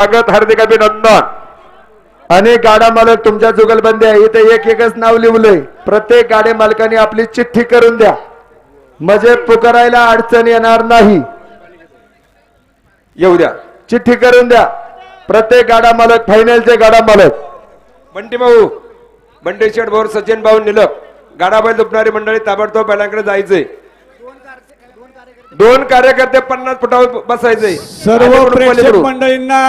स्वागत हार्दिक अभिनंदन. आणि गाडा मालक तुमच्या जुगलबंदी आहे इथे एक एकच नाव लिहिलंय. प्रत्येक गाडी मालकाने आपली चिठ्ठी करून द्या म्हणजे पुकारायला अडचण येणार नाही. येऊ द्या. चिठ्ठी करून द्या प्रत्येक गाडा मालक फायनलचे गाडा मालक. बंटी भाऊ, बंटी शेठ भाऊ, सचिन भाऊ निलक, गाडाबाई दुपणारी मंडळी ताबडतोब बैलांकडे जायचंय. दोन कार्यकर्ते 50 फुटावर बसायचे. सर्व प्रेक्षक मंडळींना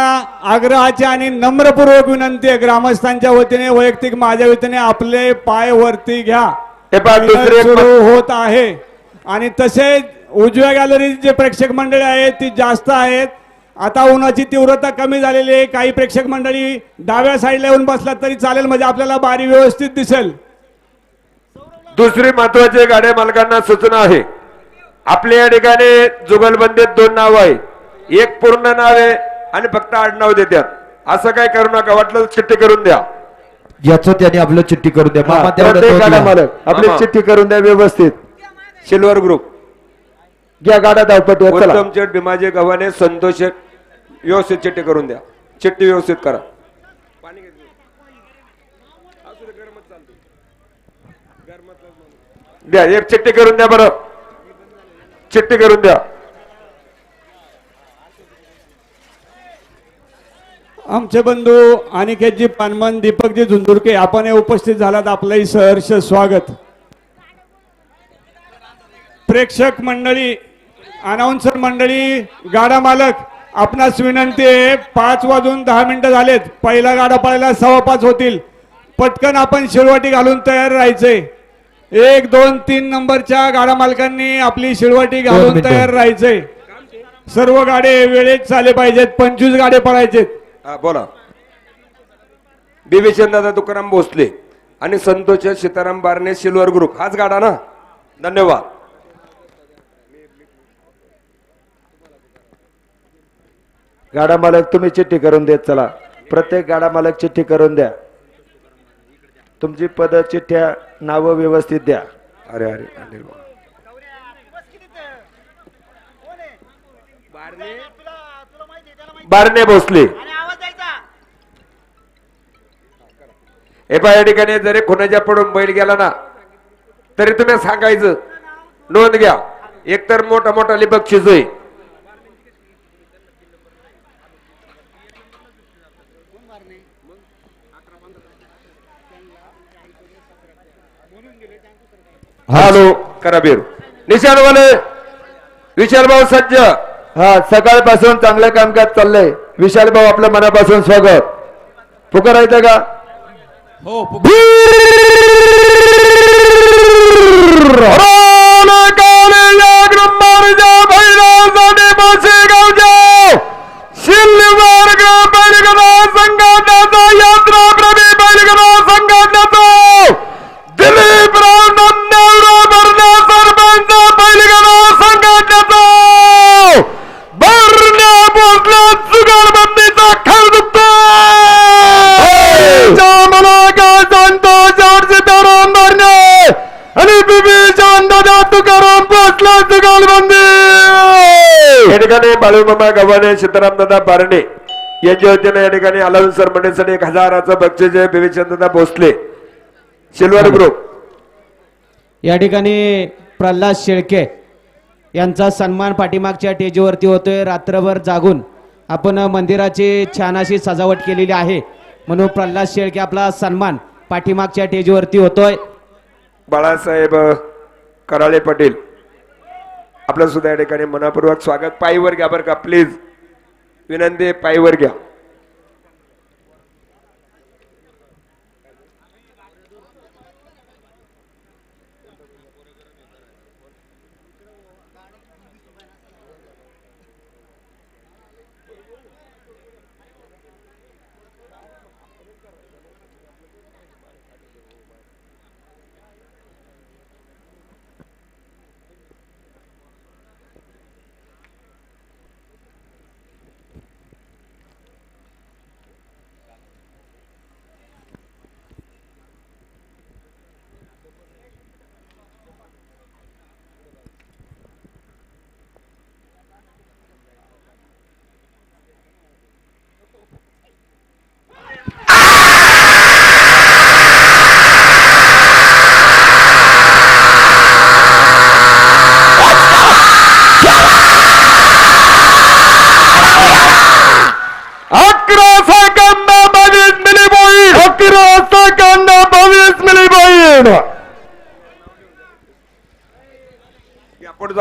आग्रहाची आणि नम्रपूर्वक विनंती आहे. ग्रामस्थांच्या वतीने वैयक्तिक माझ्या वतीने आपले पाय वरती घ्या. हे पहा दुसरे सुरू होत आहे आणि तसेच उजव्या गॅलरीत जे प्रेक्षक मंडळी आहेत ती जास्त आहेत. आता उन्हाची तीव्रता कमी झालेली आहे. काही प्रेक्षक मंडळी डाव्या साईडला येऊन बसला तरी चालेल म्हणजे आपल्याला बारी व्यवस्थित दिसेल. दुसरी महत्वाची गाड्या मालकांना सूचना आहे. आपल्या या ठिकाणी जुगलबंदीत 2 नाव आहे. एक पूर्ण नाव आहे आणि फक्त आडनाव देतात. असं काय करू नका. वाटलं चिठ्ठी करून द्या. याचं त्याने आपलं चिठ्ठी करून द्या. मामा प्रत्येक गाडा तेवढं मालक आपली मामा. चिठ्ठी करून द्या व्यवस्थित. सिल्वर ग्रुप, घ्या गाडा धावपटवर चला. उत्तम शेठ, भीमाजी गव्हाणे, संतोष शेठ, व्यवस्थित चिठ्ठी करून द्या. चिठ्ठी व्यवस्थित करा. द्या एक चिठ्ठी करून द्या. बरं चिठ्ठी करून द्या. आमचे बंधू अनिकेतजी पानमन, दीपकजी झुंजुरके आपण हे उपस्थित झालात आपलंही सहर्ष स्वागत. प्रेक्षक मंडळी, अनाउन्सर मंडळी, गाडा मालक आपणास विनंती आहे. 5 वाजून 10 मिनिटं झालेत. पहिला गाडा पळायला 5:15 होतील. पटकन आपण शिळवाटी घालून तयार राहायचे. 1, 2, 3 नंबरच्या गाडा मालकांनी आपली शिळवाटी घालून तयार राहायचे. सर्व गाडे वेळेत चाले पाहिजेत. 25 गाडे पळायचेत. हा बोला. बीबी चंदादा तुकाराम भोसले आणि संतोष सीताराम बारणे, सिल्वर ग्रुप. हाच गाडा ना. धन्यवाद. गाडा मालक तुम्ही चिठ्ठी करून देत चला. प्रत्येक गाडा मालक चिठ्ठी करून द्या. तुमची पद चिठ्ठ्या नाव व्यवस्थित द्या. अरे अरे अनिल भाऊ. बारणे भोसले. हे पहा या ठिकाणी जरी खुनाच्या पडून बैल गेला ना तरी तुम्ही सांगायचं, नोंद घ्या. एकतर मोठा मोठा बक्षीस होईल. हॅलो कराबीर, निशाणवाले विशाल भाऊ सज्ज. हा सकाळपासून चांगलं कामकाज चाललंय. विशाल भाऊ आपलं मनापासून स्वागत. पुकारायचं का? हो या ठिकाणी बाळूमामा गव्हाणे, सीताराम दादा बारणे यांच्या वतीने या ठिकाणी अलाउन्सर मंडळीसाठी 1000चं बक्षीस आहे. बीवीचंद्रदा भोसले, सिल्वर ग्रुप. या ठिकाणी प्रल्हाद शेळके यांचा सन्मान पाठीमागच्या टेजवरती होतोय. रात्रभर जागून आपण मंदिराची छान अशी सजावट केलेली आहे म्हणून प्रल्हाद शेळके आपला सन्मान पाठीमागच्या टेजवरती होतोय. बाळासाहेब कराळे पाटील आपलं सुद्धा या ठिकाणी मनापूर्वक स्वागत. पायीवर घ्या बरं का प्लीज, विनंती. पायीवर घ्या.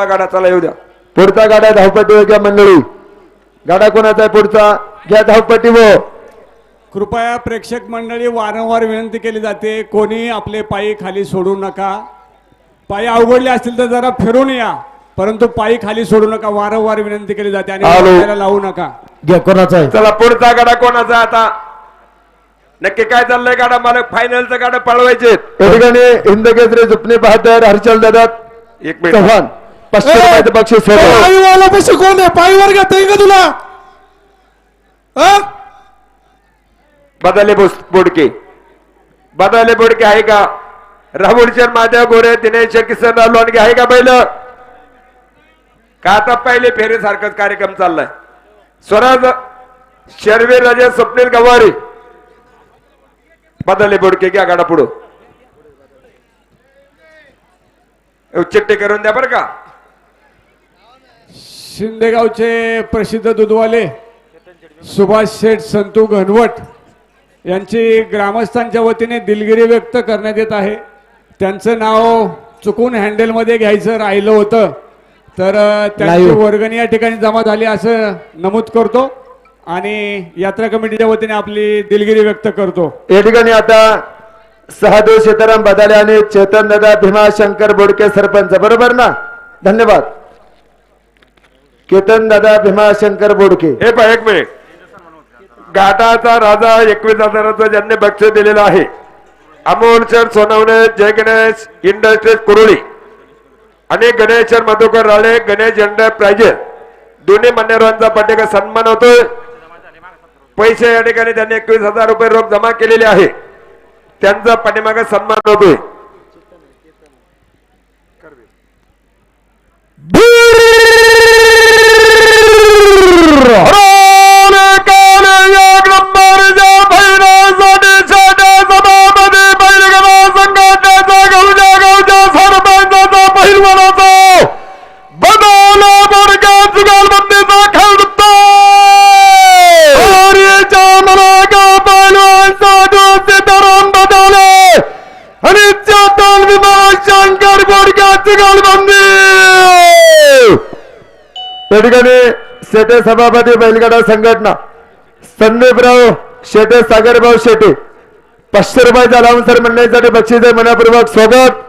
पुढचा गाडा चला येऊ द्या. पुढचा गाडा धावपट्टीवर घ्या मंडळी. गाडा कोणाचा आहे पुढचा? घ्या धावपट्टीवर. कृपया प्रेक्षक मंडळी वारंवार विनंती केली जाते, कोणी आपले पायी खाली सोडू नका. पायी अवघडले असतील तर जरा फिरून या, परंतु पायी खाली सोडू नका. वारंवार विनंती केली जाते आणि आलो. वाटायला लावू नका. घ्या कोणाचा आहे? चला पुढचा गाडा कोणाचा आहे आता? नक्की काय चाललंय गाडा मालक? फायनलचं गाडा पळवायचे. या ठिकाणी हिंदकेसरी झुपणे बहादर हर्षल दादा एक मिनिट. चव्हाण 500 रुपयाचं बक्षीस सोडलं. पायीवाला पैसे कोण आहे? पायीवर घेता का तुला? हा? बदाले बोडके, बदाले बोडके आहे का? राहुलचंद महादेव गोरे, दिनेश किसन लोणगे आहे का बैल? का आता पहिले फेरी सारखाच कार्यक्रम चाललाय? स्वराज शर्वीर राजे, स्वप्नील गवारी, बदाले बोडके घ्या गाडा पुढं. चिट्टी करून द्या बरं का. शिंदेगावचे प्रसिद्ध दूधवाले सुभाष शेठ संतू घनवट यांची ग्रामस्थांच्या वतीने दिलगिरी व्यक्त करण्यात येत आहे. त्यांचं नाव चुकून हँडलमध्ये घ्यायचं राहिलं होतं, तर त्यांची Live. वर्गणी या ठिकाणी जमा झाली असं नमूद करतो आणि यात्रा कमिटीच्या वतीने आपली दिलगिरी व्यक्त करतो. या ठिकाणी आता सहादेव सीताराम बदाले आणि चेतन दादा भीमाशंकर बोडके सरपंच, बरोबर ना? धन्यवाद. केतन दादा भीमाशंकर बोडके. हे पहा एक मिनिट. घाटाचा राजा 21,000चं ज्यांनी बक्षीस दिलेलं आहे, अमोल सर सोनवणे, जय गणेश इंडस्ट्रीज कुरुळी आणि गणेश मधुकर राळे, गणेश एंटरप्राइजेस, दोन्ही मान्यवरांचा पाठीका सन्मान होतोय. पैसे या ठिकाणी त्यांनी 21,000 रुपये रोख जमा केलेले आहे, त्यांचा पाठीमागे सन्मान होतोय. या ठिकाणी शेटे सभापती बैलगाडा संघटना संदीपराव शेटे, सागरभाऊ शेटे 500 रुपयाचा लावून मंडळीसाठी बक्षीस आहे. मनापूर्वक स्वागत.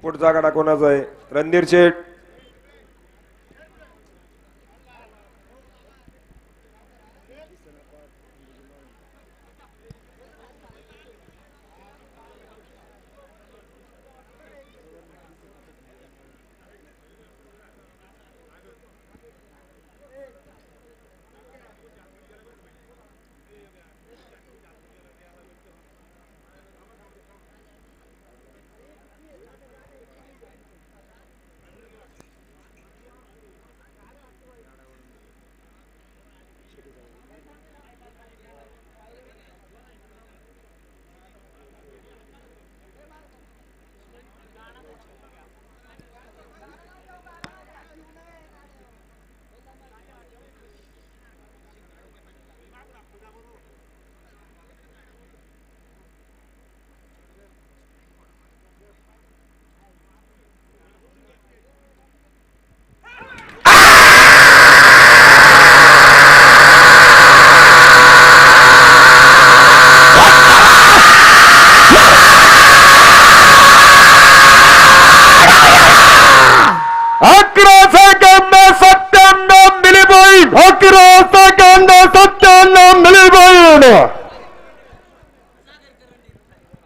पुढचा गाडा कोणाचा आहे? रणधीर शेठ.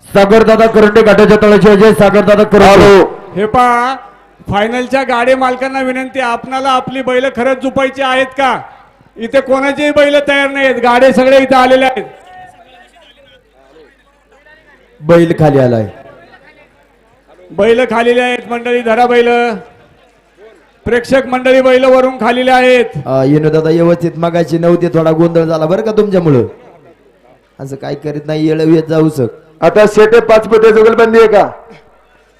सागरदादा करंडे घाटाच्या तळाचे अजय सागरदादा करंडे. हे पहा, फायनलच्या गाडी मालकांना विनंती, आपणाला आपली बैल खरंच जुपायची आहेत का? इथे कोणाचेही बैल तयार नाहीत, गाडे सगळे इथे आलेले आहेत. बैल खाली आलाय. बैल खालेले आहेत मंडळी, धरा बैल. प्रेक्षक मंडळी बैल वरून खालेले आहेत. येणू दादा व्यवस्थित मागायची नव्हती, थोडा गोंधळ झाला बरं का तुमच्यामुळं. असं काय करीत नाही, येळ येत जाऊ सक. आता शेटे 5 फुटे जुगलबंदी आहे का?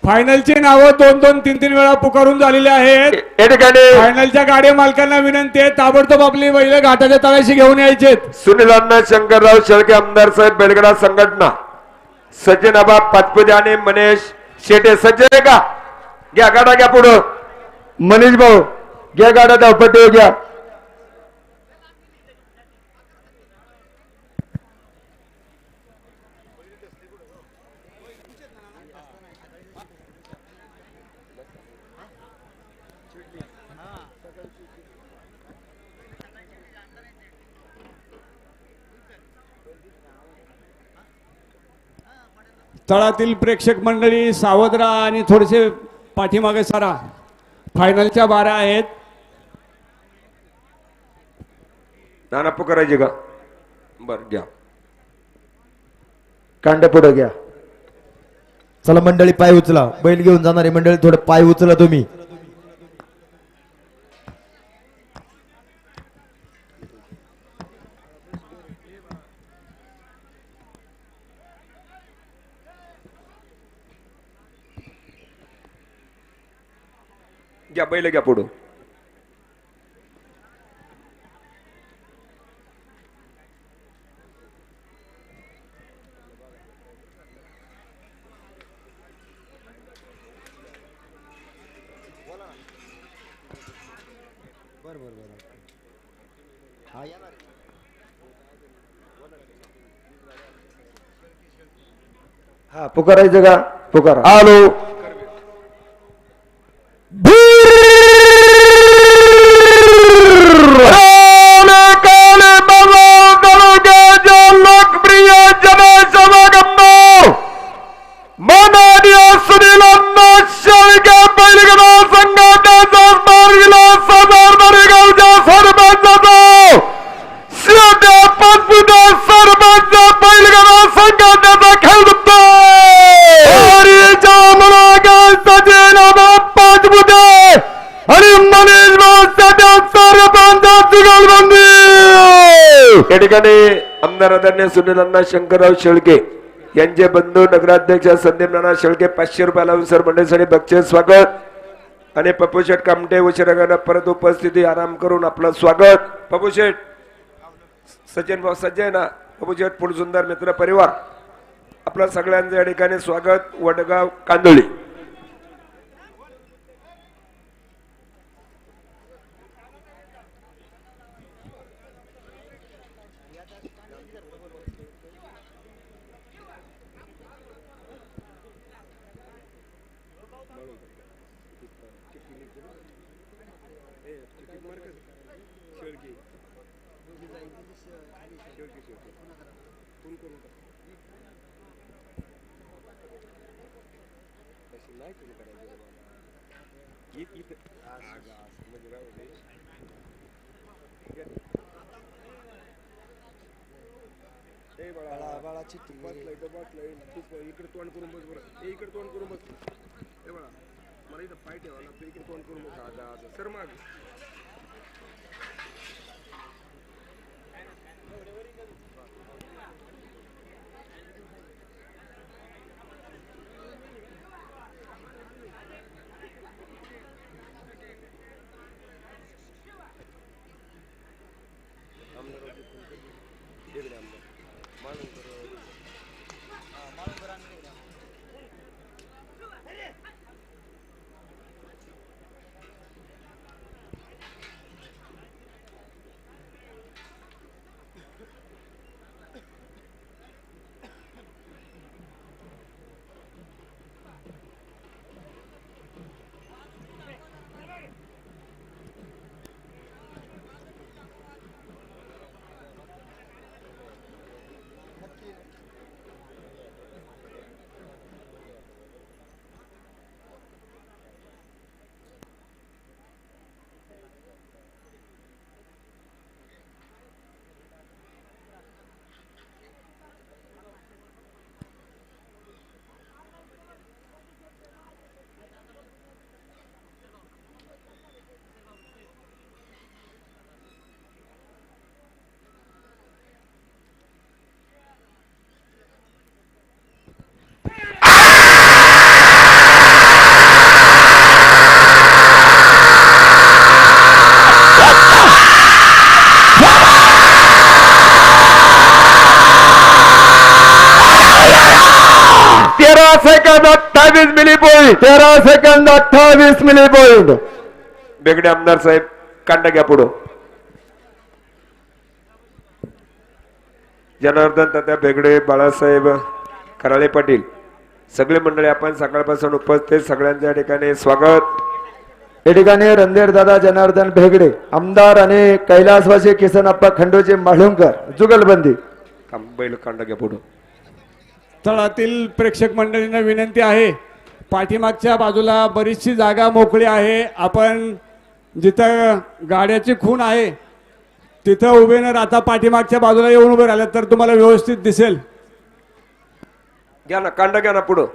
फायनलची नावं 2-2, 3-3 वेळा पुकारून झालेली आहेत. या ठिकाणी फायनलच्या गाडी मालकांना विनंती आहे ताबडतोब आपली बैल घाटाच्या तळाशी घेऊन यायचेत. सुनील अण्णा शंकरराव शेळके आमदार साहेब बेलगडा संघटना, सचिन आबा पाचपुते आणि मनीष शेटे सज्ज आहे का? घ्या गाडा घ्या पुढं. मनीष भाऊ घ्या गाडा धावपट्टी घ्या. तळातील प्रेक्षक मंडळी सावध राहा आणि थोडेसे पाठीमागे सारा. फायनलच्या बारा आहेत. नाना पुकारायची का? बर घ्या. कांड पुढे घ्या. चला मंडळी पाय उचला, बैल घेऊन जाणारी मंडळी थोडं पाय उचला तुम्ही. घ्या बैल घ्या पुढं. हा पुकारायचं का? पुकारा. हॅलो लोकप्रिय जनसमागम माननीय सुनील अण्णा शेळके बैलगाडा संघटनेचा विलास गावच्या सरपंचाचा शेवट्या पाचपुते सरपंच बैलगाडा संघटनेचा खेळ पाचपुते आणि मनीष सरपंच जुगलबंदी. या ठिकाणी आमदार आदरणीय सुनील अण्णा शंकरराव शेळके यांचे बंधू नगराध्यक्ष संदीप नाना शेळके 500 रुपये लावून सर मंडळीसाठी बक्षीस स्वागत. आणि पप्पू शेठ कामटे उशिराकडे परत उपस्थिती आराम करून आपलं स्वागत. पप्पू शेठ सचिन भाऊ सज्ज आहे ना? पप्पू शेठ फुल सुंदर मित्र परिवार आपलं सगळ्यांचं या ठिकाणी स्वागत. वडगाव कांदोळी. इकडे तोंड करून बस बरं. इकडे तोंड करून बस. हे बघा मला इथं पाय ठेवा लागतो. इकडे तोंड करून बस. सर माग 13 सेकंद 28 मिली पॉइंट. बेगडे आमदार साहेब कांडा घ्या पुढं. जनार्दन तात्या बेगडे, बाळासाहेब कराळे पाटील सगळे मंडळी आपण सकाळपासून उपस्थित, सगळ्यांच्या या ठिकाणी स्वागत. या ठिकाणी रणधीर दादा जनार्दन भेगडे आमदार आणि कैलासवासी किसनप्पा खंडोजी माळुंकर जुगलबंदी. बैल कांडा घ्या पुढं. तळातील प्रेक्षक मंडळींना विनंती आहे, पाठीमागच्या बाजूला बरीचशी जागा मोकळी आहे. आपण जिथं गाड्याची खूण आहे तिथं उभे न राहता पाठीमागच्या बाजूला येऊन उभे राहिले तर तुम्हाला व्यवस्थित दिसेल. घ्या ना कांडा घ्या ना पुढं.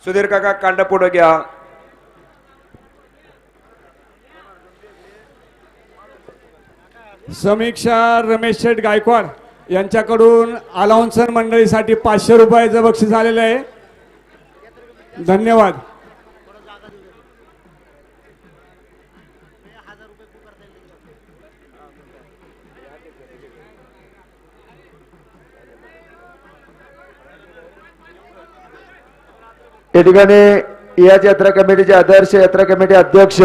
सुधीर काका कांडा पुढं घ्या. समीक्षा रमेश शेठ गायकवाड यांच्याकडून अलाउन्सर मंडळीसाठी 500 रुपयाचं बक्षीस आलेलं आहे. धन्यवाद. या ठिकाणी या यात्रा कमिटीचे आदर्श यात्रा कमिटी अध्यक्ष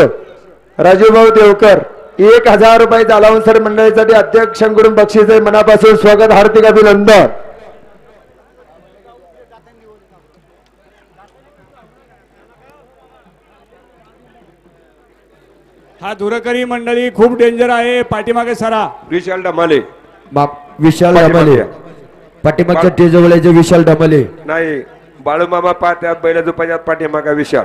राजूभाऊ देवकर 1000 रुपयाचा अलाउन्सर मंडळीसाठी अध्यक्षांकडून बक्षीस आहे. मनापासून स्वागत, हार्दिक अभिनंदन. हा धुरकरी मंडळी खूप डेंजर आहे, पाठीमागे सरा. विशाल डमाले विशाल डमाले पाठीमागच्या टेजवळ जे विशाल डमाले. नाही, बाळूमामा पा त्यात बैला झोपाच्यात पाठीमागा विशाल.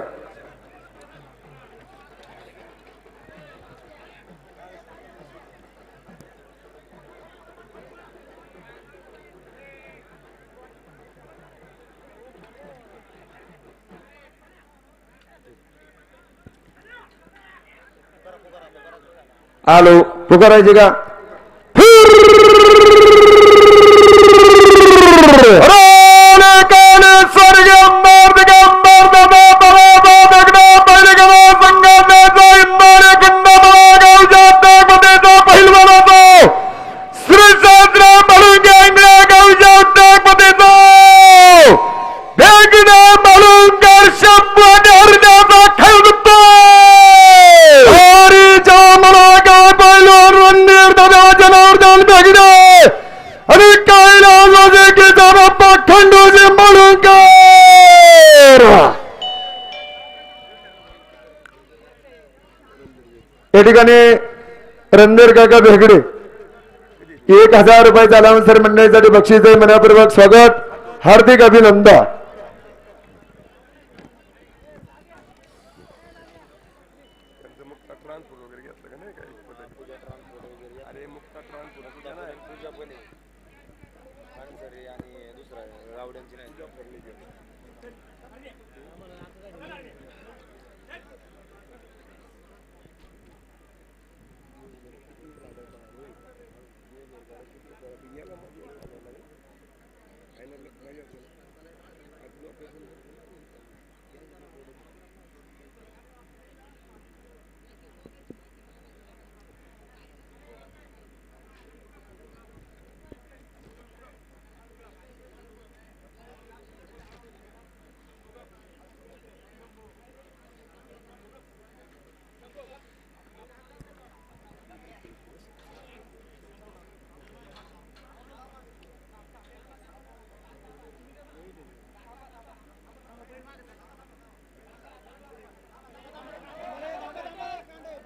आलो पुकारायची का? या ठिकाणी रणधीर काका भेगडे 1000 रुपयाचा अलाउन्सर मंडळीसाठी बक्षीस आहे. मनापूर्वक स्वागत, हार्दिक अभिनंदन.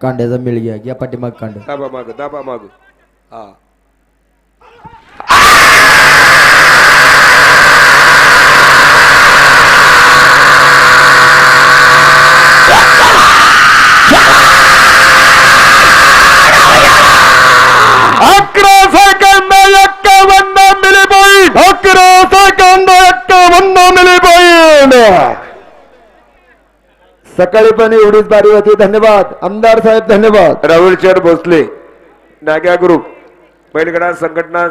कांड्याचा मेळ घ्या, घ्या पाठीमाग कांड. दाबा माग, दाबा माग. हा सकाळी पण एवढीच बारी होती. धन्यवाद आमदार साहेब, धन्यवाद. राहुल चर भोसले नाग्या ग्रुप बैलगडा संघटना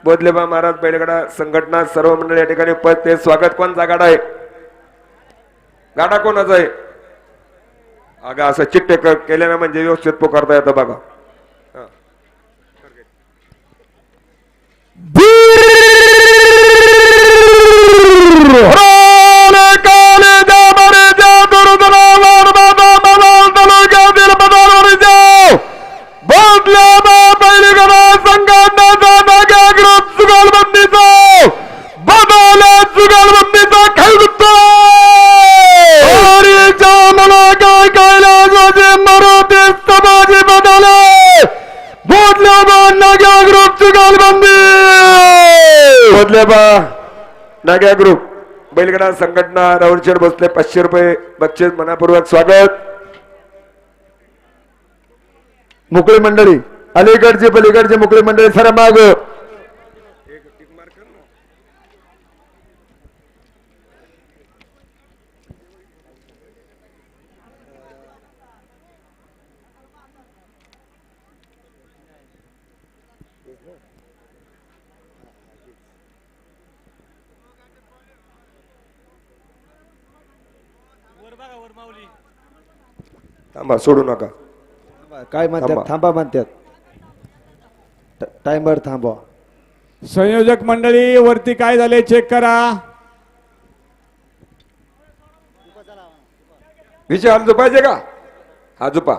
बोधलेबा महाराज बैलगडा संघटना सर्व मंडळी या ठिकाणी उपस्थित. स्वागत. कोणचा गाडा आहे? गाडा कोणाचा आहे? अगं असं चिट्टे केल्यानं म्हणजे व्यवस्थित पुकारता येतं बघा. वीर थांबा. नाग्या ग्रुप बैलगाडा संघटना राऊंड शेड बसले 500 रुपये बक्षीस मनापूर्वक स्वागत. मोकळी मंडळी अलीकडची पलीकडची मोकळी मंडळी सर माग. थांबा सोडू नका. काय म्हणतात थांबा. थांबा म्हणतात टाइमर थांबवा. संयोजक मंडळी वरती काय झाले चेक करा. विषय हाल झोपायचे का? हा झोपा.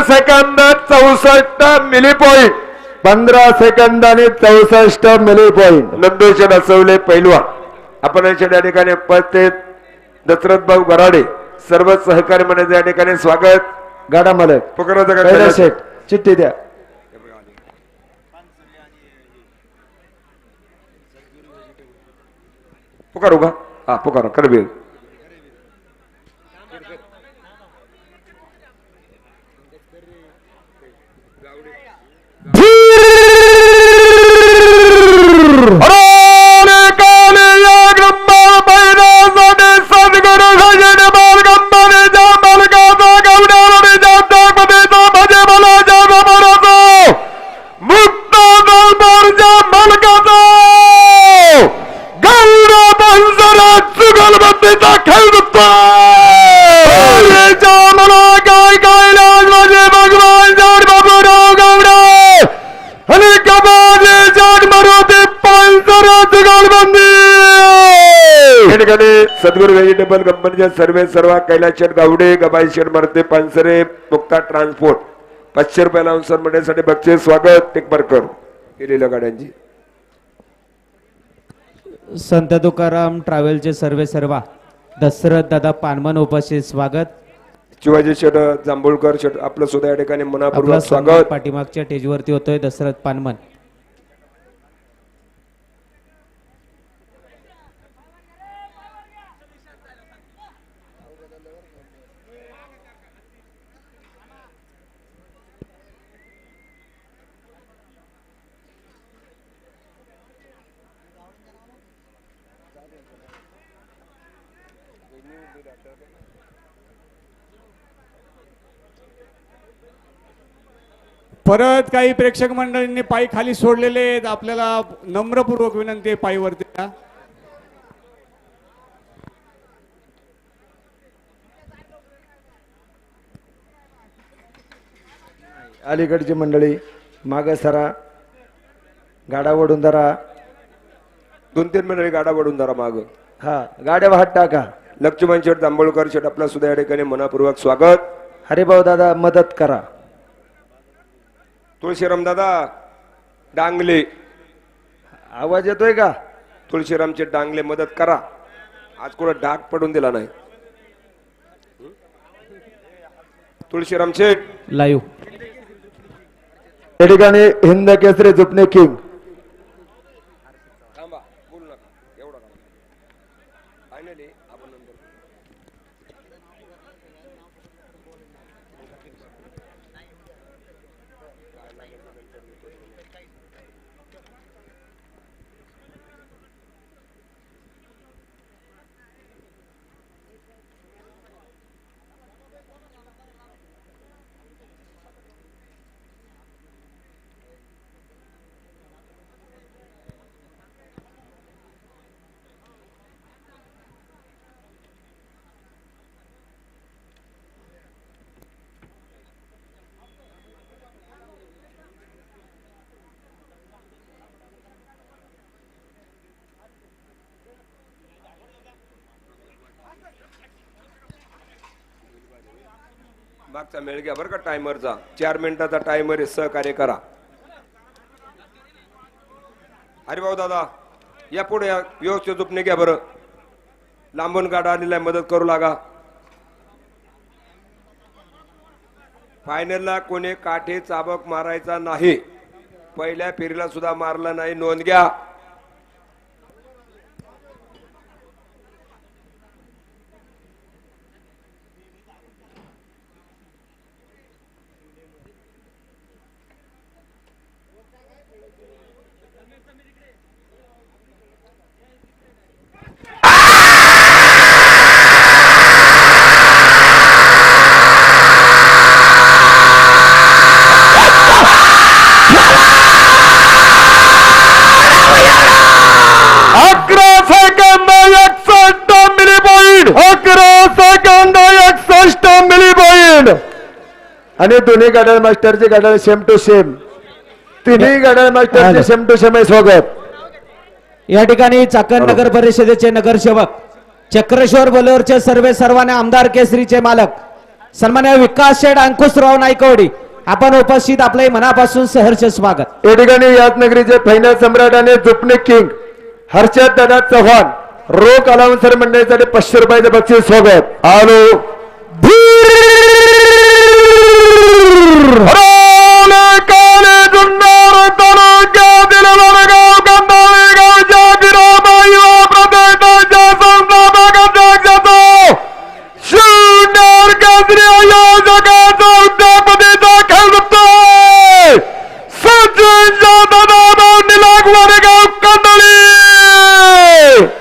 सेकंद 64 मिली पॉइंट. 15 सेकंदाने 64 मिली पॉइंट. नंदोशेठ असवले पैलवान आपण या ठिकाणी उपस्थित दशरथ भाऊ गराडे सर्व सहकारी मंडळाचे या ठिकाणी स्वागत. गाडा मालक पुकाराचा शेठ चिठ्ठी द्या. पुकारू का? हा पुकारा करबीर. सद्गुरू व्हेजिटेबल कंपनीचे सर्व कैलास शेठ गावडे गबाई शेठ मरते पानसरे मुक्ता ट्रान्सपोर्ट 500 रुपयाला अवसर मंडळीसाठी बक्षीस स्वागत. टेकबरकर केलेल्या गाड्यांची. संत तुकाराम ट्रॅव्हलचे सर्वा दशरथ दादा पानमन उपस्थित स्वागत. शिवाजी शेठ जांभूळकर शेठ आपलं सुद्धा या ठिकाणी आपला मनापूर्वक सन्मान स्वागत. पाठीमागच्या स्टेजवरती होतोय दशरथ पानमन. परत काही प्रेक्षक मंडळींनी पायी खाली सोडलेले आहेत. आपल्याला नम्रपूर्वक विनंती आहे पायीवरती या. अलीकडची मंडळी माग सरा. गाडा वडून धरा. 2-3 मिनिट गाडा वडून धरा माग. हा गाड्या वाहत टाका. लक्ष्मण शेठ जांभूळकर शेठ आपलं सुद्धा या ठिकाणी मनापूर्वक स्वागत. हरिभाऊ दादा मदत करा. तुळशीराम दादा डांगले आवाज येतोय का? तुळशीरामचे डांगले मदत करा. आज कुठं डाग पडून दिला नाही. तुळशीराम शेठ लाईव्ह या ठिकाणी हिंद केसरी झुपणे किंग थांबा बोलू नका एवढा फायनली आपण नंतर मागचा मेळ घ्या बरं का टायमरचा, 4 मिनिटाचा टायमर आहे, सहकार्य करा. अरे भाऊ दादा या पुढे या, व्यवस्थित झोपणे घ्या बरं. लांबून गाडा आलेला आहे, मदत करू लागा. फायनलला कोणी काठी चाबक मारायचा नाही. पहिल्या फेरीला सुद्धा मारला नाही, नोंद घ्या. आणि दोन्ही गाड्या मास्टरचे गाड्या सेम टू सेम, तिन्ही गाड्या मास्टरचे सेम टू सेम स्वागत. या ठिकाणी चाकण नगर परिषदेचे नगरसेवक, चक्रेश्वर बोलेरोचे सर्वांना आमदार केसरीचे मालक सन्मान्य विकास शेठ अंकुशराव नायकवडी आपण उपस्थित आपले मनापासून सहर्ष स्वागत. या ठिकाणी याच नगरीचे फायनल सम्राट आणि झुपणे किंग हर्षद दादा चव्हाण रोख अलाउन्सर मंडळीसाठी 500 रुपयाचे बक्षीस स्वागत. आलो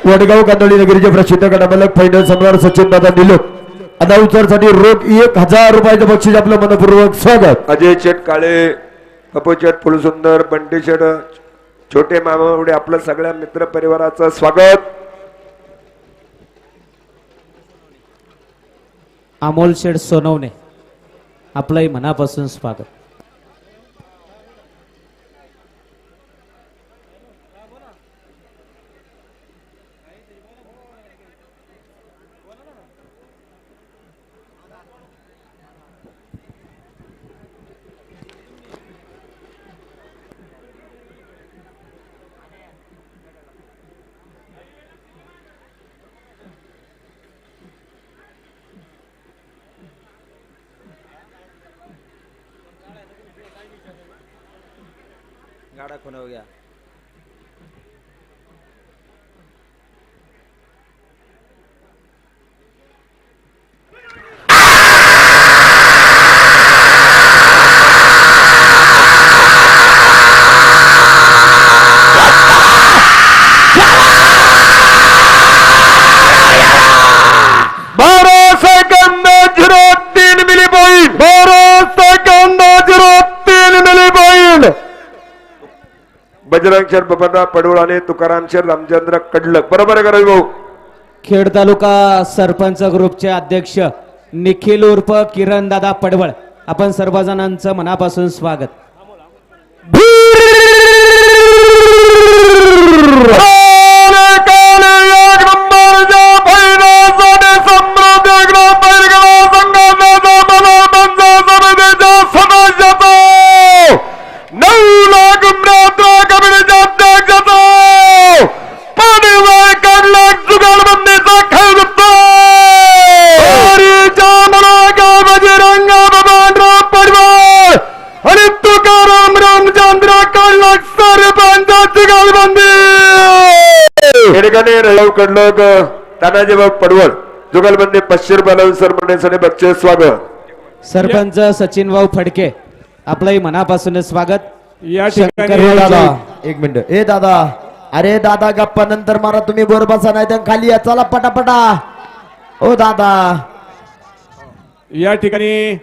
वडगाव कांदळी नगरीचे प्रसिद्ध गटामालक फायनल सम्राट सचिन दादा निलोक अनाउन्सरसाठी रोख 1000 रुपयाचं बक्षीस आपलं मनपूर्वक स्वागत. अजय शेठ काळे, पप्पू शेठ फुलसुंदर, बंटी शेठ, छोटे मामा एवढे आपलं सगळ्या मित्र परिवाराचं स्वागत. अमोल शेठ सोनवणे आपलंही मनापासून स्वागत. गाड़ा खून हो गया. बजरंग शेठ बबनराव पडवळ आणि तुकाराम शेठ रामचंद्र कडलक. बरोबर आहे का रवी भाऊ? खेड तालुका सरपंच ग्रुपचे अध्यक्ष निखिल उर्फ किरण दादा पडवळ आपण सर्वजणांचं मनापासून स्वागत. कडलक तानाजी बाब पडवळ जुगलबंदी 500 रुपये सर मंडळीसाठी बक्षीस स्वागत. सरपंच सचिन भाऊ फडके आपलंही मनापासून स्वागत. या शंकर ठिकाणी दादा एक मिनिट. ए दादा, अरे दादा गप्पा नंतर मारा, तुम्ही वर बसा नाही तर खाली या. चला पटापटा. ओ दादा, या ठिकाणी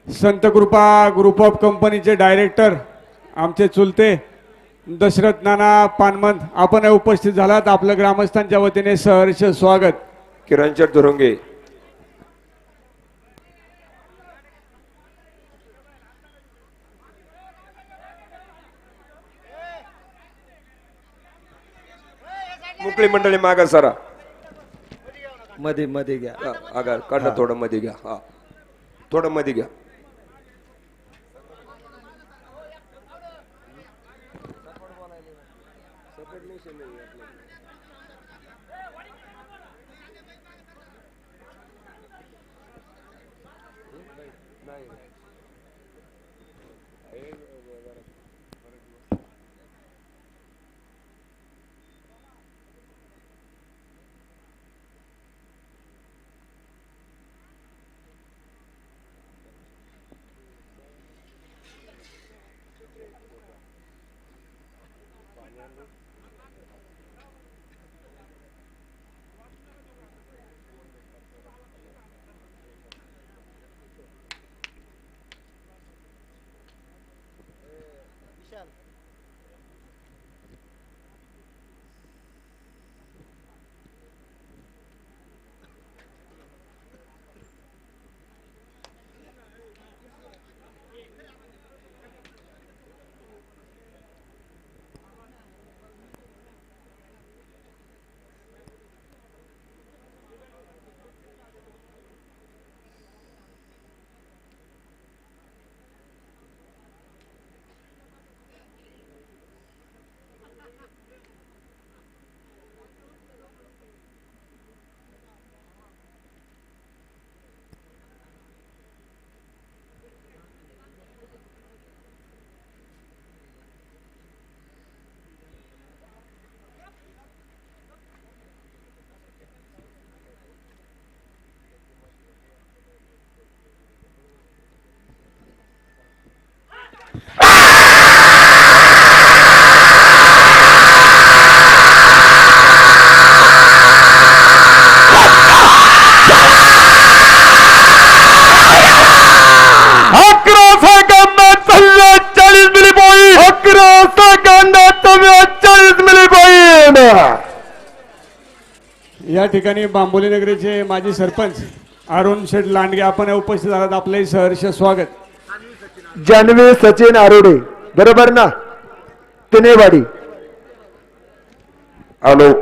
संत कृपा ग्रुप ऑफ कंपनीचे डायरेक्टर आमचे चुलते दशरथ नाना पानमंद आपण उपस्थित झालात. आपलं ग्रामस्थांच्या वतीने सहर्ष स्वागत. किरण शेठ धुरुंगे. मुकळी मंडळी मागा सरा, मध्ये मध्ये घ्या. आगा काढा थोडं मध्ये घ्या. हा थोडं मध्ये घ्या. या ठिकाणी बांबोली नगरीचे माजी सरपंच अरुण शेठ लांडगे आपण उपस्थित आहात. आपले सहर्ष स्वागत. जान्हवी सचिन आरोडे बरोबर ना. तिनेवाडी हॅलो.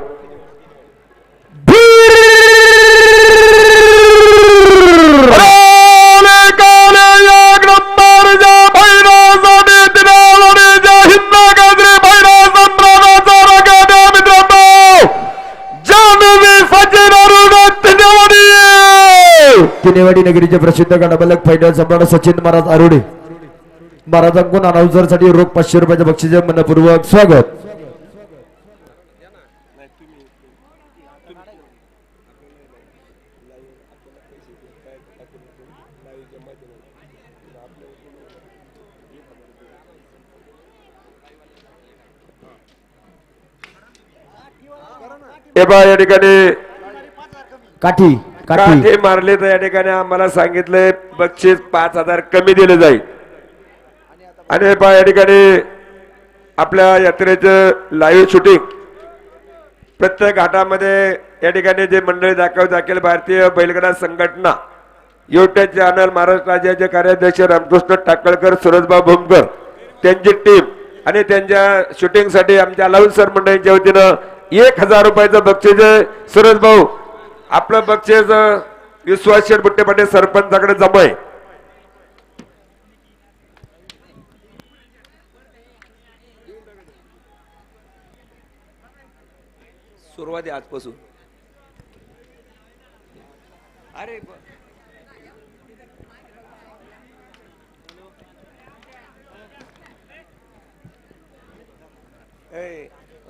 तिनेवाडी नगरीचे प्रसिद्ध गणबालक फायनल सम्राट सचिन महाराज आरोडे महाराजांकडून अनाउन्सर साठी रोख 500 रुपयाचे बक्षीस मनपूर्वक स्वागत. हे बा या ठिकाणी काठी काठी काठी मारले तर या ठिकाणी आम्हाला सांगितलंय बक्षीस 5000 कमी दिले जाईल. आणि हे पहा या ठिकाणी आपल्या यात्रेचं लाईव्ह शूटिंग प्रत्येक घाटामध्ये या ठिकाणी जे मंडळी दाखवत अखिल भारतीय बैलगाडा संघटना युट्यूब चॅनल महाराष्ट्र राज्याचे कार्याध्यक्ष रामकृष्ण टाकळकर सुरजबाब भूमकर त्यांची टीम आणि त्यांच्या शूटिंग साठी आमच्या अलाउन्सर मंडळींच्या वतीनं 1000 रुपयाचं बक्षीस आहे. सुरज भाऊ आपलं बक्षीस विश्वास शेठ बुट्टेपाटे सरपंचाकडे जमा आहे. सुरुवाती आजपासून. अरे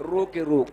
रोक आहे रोक.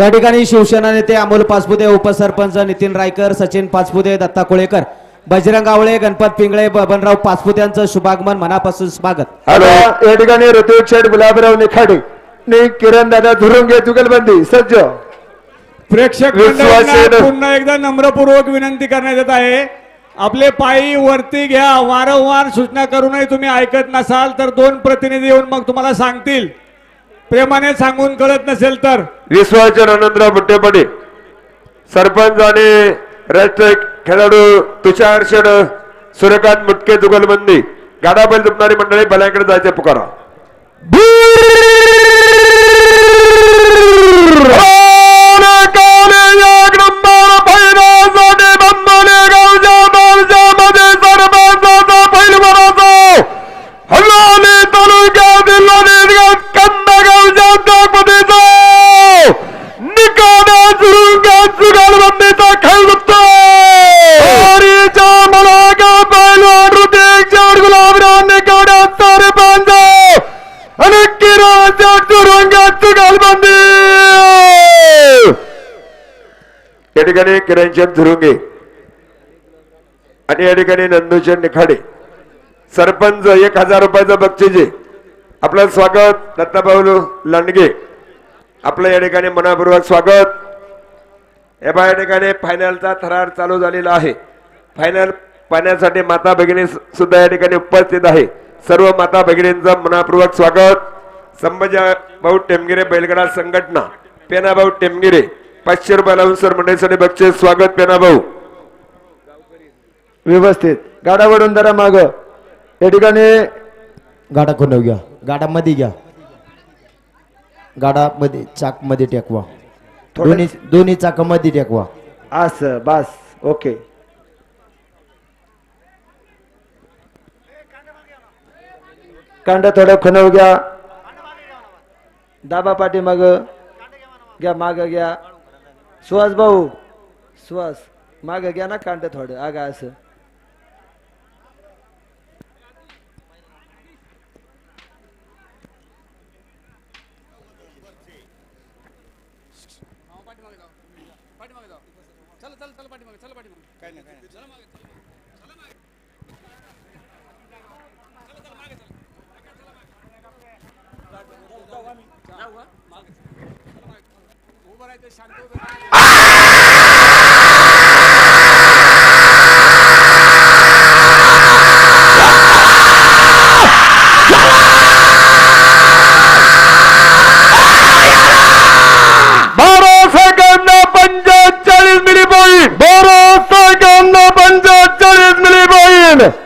या ठिकाणी शिवसेना नेते अमोल पाचपुते, उपसरपंच नितीन रायकर, सचिन पाचपुते, दत्ता कोळेकर, बजरंग आवळे, गणपत पिंगळे, बबनराव पाचपुते यांचं शुभागमन मनापासून स्वागत. हॅलो या ठिकाणी ऋतिक शेठ गुलाबराव निखाडे ने किरण दादा धुरुंगे जुगलबंदी सज्ज. प्रेक्षक विश्वास मंडळींना आहे. पुन्हा एकदा नम्रपूर्वक विनंती करण्यात येत आहे, आपले पायी वरती घ्या. वारंवार सूचना करूनही तुम्ही ऐकत नसाल तर 2 प्रतिनिधी येऊन मग तुम्हाला सांगतील. प्रेमाने सांगून कळत नसेल तर विश्वाचे आनंदराव बुट्टेपडी, सरपंच आणि राष्ट्रीय खेळाडू तुषार शेड, सूर्यकांत मुटके जुगलबंदी, गाडा बैल जपणारी मंडळी बलांकडे जायचे पुकारा. या ठिकाणी किरणचंद धुरुंगे आणि या ठिकाणी नंदूचंद निखाडे, सरपंच 1000 रुपयाचं बक्षीस आहे. आपलं स्वागत दत्ताभाऊ लांडगे, आपलं या ठिकाणी मनापूर्वक स्वागत. या ठिकाणी फायनलचा थरार चालू झालेला आहे. फायनल पाहण्यासाठी माता भगिनी सुद्धा या ठिकाणी उपस्थित आहे. सर्व माता भगिनींचं मनापूर्वक स्वागत. संभाजी भाऊ टेमगिरे बैलगाडा संघटना, पेनाभाऊ टेमगिरे 500 रुपये लावून सर मंडळीसाठी बक्षीस. स्वागत पेनाभाऊ. व्यवस्थित गाडा वडून जरा माग. या ठिकाणी गाडा कोणव घ्या, गाडा मध्ये घ्या, गाडा मध्ये चाक मध्ये टेकवा, दोन्ही चाक मध्ये टेकवा. असं बस ओके. कांड थोडं खणव घ्या, दाबा पाठी माग घ्या, माग घ्या. सुहास भाऊ, सुहास माग घ्या ना कांड थोडं आगा असं.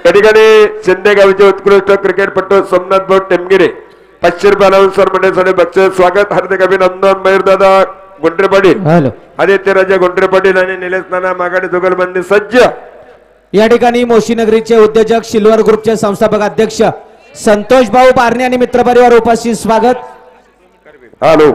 या ठिकाणी शिंदे गावचे उत्कृष्ट क्रिकेटपटू सोमनाथ भाऊ टेमगिरे 500 रुपये लावून सर मंडळीसाठी बक्षीस. स्वागत, हार्दिक अभिनंदन. मयूरदादा गुंडरे पाटील, आदित्य राजा गुंडरे पाटील आणि निलेश नाना मागाडे जुगलबंदी सज्ज. या ठिकाणी मोशीनगरीचे उद्योजक, सिल्वर ग्रुपचे संस्थापक अध्यक्ष संतोष भाऊ बारणे आणि मित्रपरिवार उपस्थित. स्वागत. हॅलो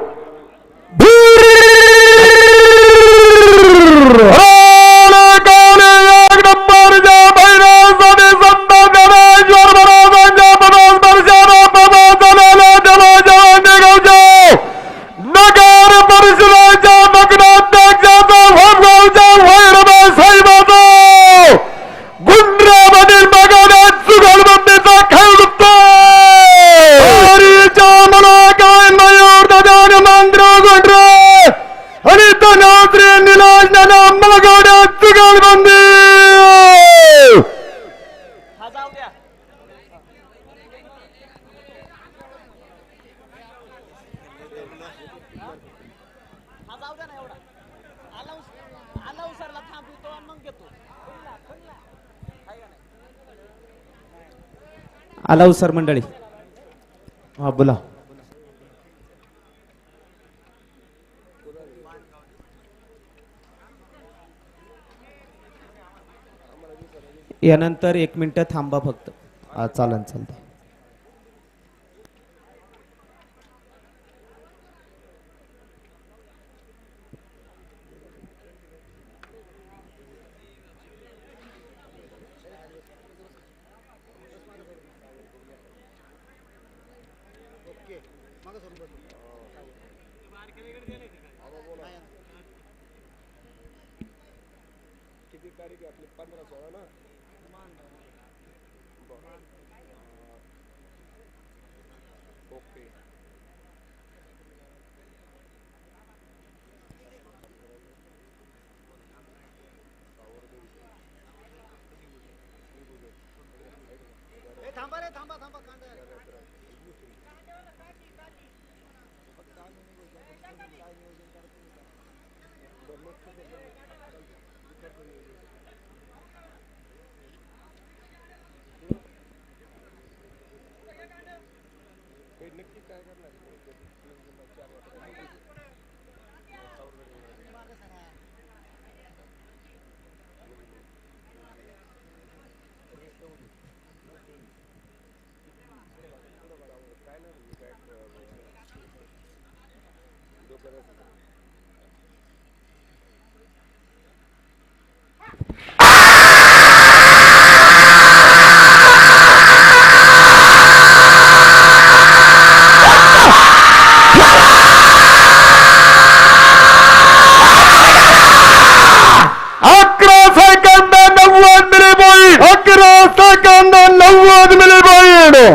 आलाऊ सर मंडळी. हा बोला. यानंतर 1 मिनिट थांबा फक्त. हा चालन चालतं.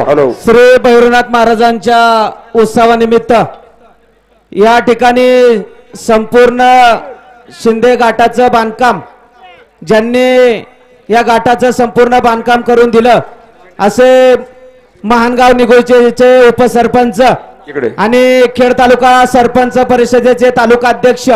हॅलो श्री भैरवनाथ महाराजांच्या उत्सवानिमित्त या ठिकाणी संपूर्ण शिंदे घाटाचं बांधकाम ज्यांनी या घाटाचं संपूर्ण बांधकाम करून दिलं असे महानगाव निगोचे उपसरपंच इकडे आणि खेड तालुका सरपंच परिषदेचे तालुका अध्यक्ष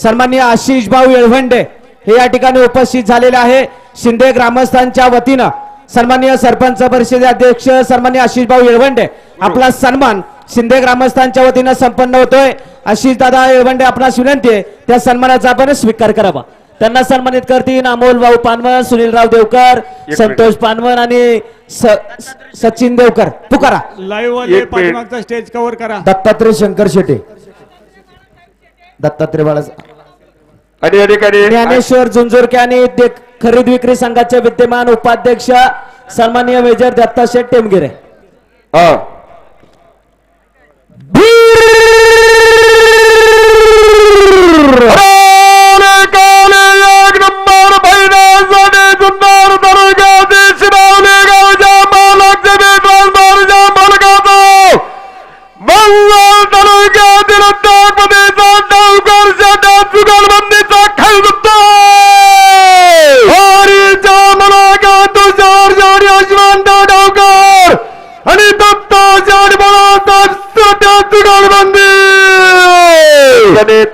सन्माननीय आशिष भाऊ येळवंडे हे या ठिकाणी उपस्थित झालेले आहे. शिंदे ग्रामस्थांच्या वतीनं सन्माननीय सरपंच परिषदे अध्यक्ष सन्माननीय आशिष भाऊ येळवंडे आपला सन्मान शिंदे ग्रामस्थांच्या वतीनं संपन्न होतोय. आशिष दादा येळवंडे आपणास विनंती आहे त्या सन्मानाचा आपण स्वीकार करावा. त्यांना सन्मानित करतील अमोल भाऊ पानवन, सुनीलराव देवकर, संतोष पानवन आणि सचिन देवकर. पुकारा लाईव्ह वाले पाठीमागचा स्टेज कव्हर करा. दत्तात्रय शंकर शेटे, दत्तात्रय बाळा आणि या ठिकाणी ज्ञानेश्वर झुंझुरके आणि खरेदी विक्री संघाचे विद्यमान उपाध्यक्ष सन्माननीय मेजर दत्ता शेठ टेमगिरे. हा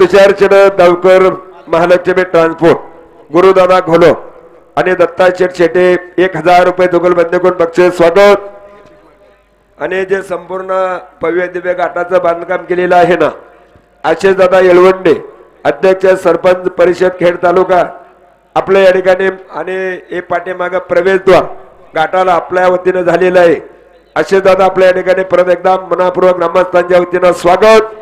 तुषार दावकर, महालक्ष्मी ट्रान्सपोर्ट, गुरुदादा घोलो आणि दत्ता शेठ शेटे 1000 रुपये जुगलबंदीकडून बक्षीस स्वागत. आणि जे संपूर्ण भव्य दिव्य घाटाचं बांधकाम केलेलं आहे ना आशिष दादा येळवंडे अध्यक्ष सरपंच परिषद खेड तालुका आपल्या या ठिकाणी आणि हे पाठीमाग प्रवेशद्वार घाटाला आपल्या वतीनं झालेलं आहे. आशिष दादा आपल्या या ठिकाणी परत एकदा मनापूर्वक ग्रामस्थांच्या वतीनं स्वागत.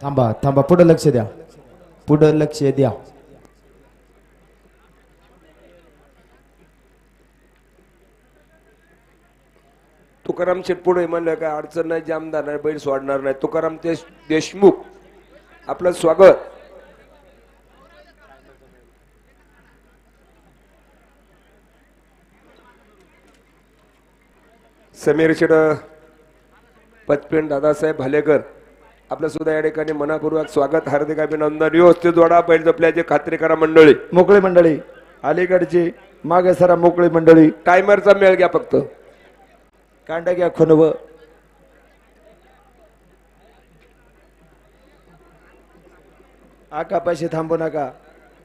थांबा थांबा, पुढे लक्ष द्या, पुढे लक्ष द्या. तुकाराम शेटपुढे म्हणलं काय अडचण नाही, जामदार नाही, बैल सोडणार नाही. तुकाराम देशमुख आपलं स्वागत. समीर शेड, पचपेन दादासाहेब भालेकर आपलं सुद्धा या ठिकाणी मनापूर्वक स्वागत, हार्दिक अभिनंदन. व्यवस्थित जोडा, बैल जपल्याची खात्री करा मंडळी. मोकळी मंडळी अलीकडची मागे सरा मोकळी मंडळी. टायमरचा मेळ घ्या फक्त. कांडा घ्या खुनव. आकापाशी थांबू नका.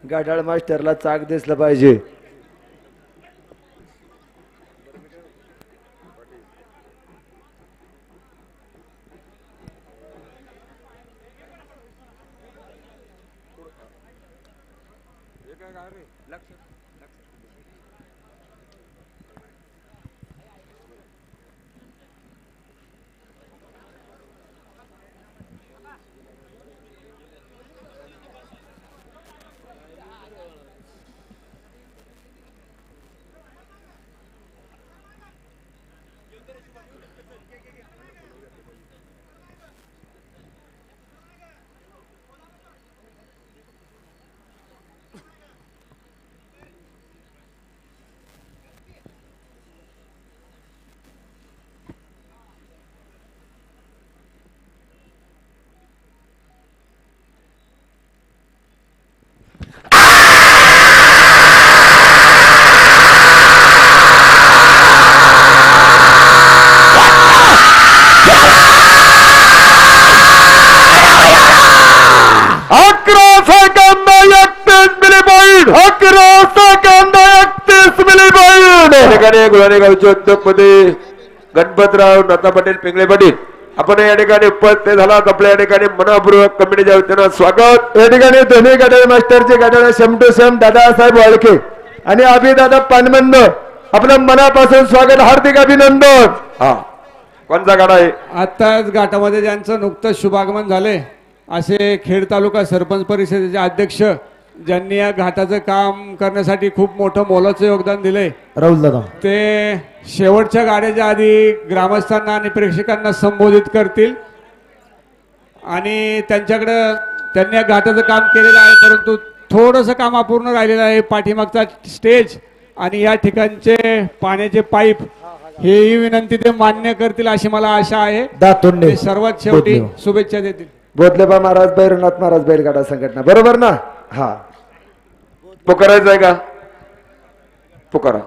गाठाळ मास्टरला चाक दिसलं पाहिजे. गावचे उद्योगपती गणपतराव नाथा पाटील पिंगळे पाटील आपण या ठिकाणी उपस्थित झालात. आपल्या या ठिकाणी मनपूर्वक कमिटीच्या वतीनं स्वागत. या ठिकाणी दोन्ही गटाळ मास्टरचे गटाळ शम टू शम दादासाहेब वाळके आणि अभिदादा पानमंद आपलं मनापासून स्वागत, हार्दिक अभिनंदन. हा कोणता गाडा आहे? आताच घाटामध्ये ज्यांचं नुकतंच शुभागमन झाले असे खेड तालुका सरपंच परिषदेचे अध्यक्ष, ज्यांनी या घाटाचं काम करण्यासाठी खूप मोठं मोलाचं योगदान दिलंय, राहुल दादा ते शेवटच्या गाड्याच्या आधी ग्रामस्थांना आणि प्रेक्षकांना संबोधित करतील. आणि त्यांच्याकडं त्यांनी या घाटाचं काम केलेलं आहे, परंतु थोडंसं काम अपूर्ण राहिलेलं आहे. पाठीमागचा स्टेज आणि या ठिकाणचे पाण्याचे पाईप हेही विनंती ते मान्य करतील अशी मला आशा आहे. दातोंडे ते सर्वात शेवटी शुभेच्छा देतील. बोधलेबा महाराज भैरवनाथ महाराज बैलगाडा संघटना, बरोबर ना? हा पुकारायचं आहे का? पुकारा.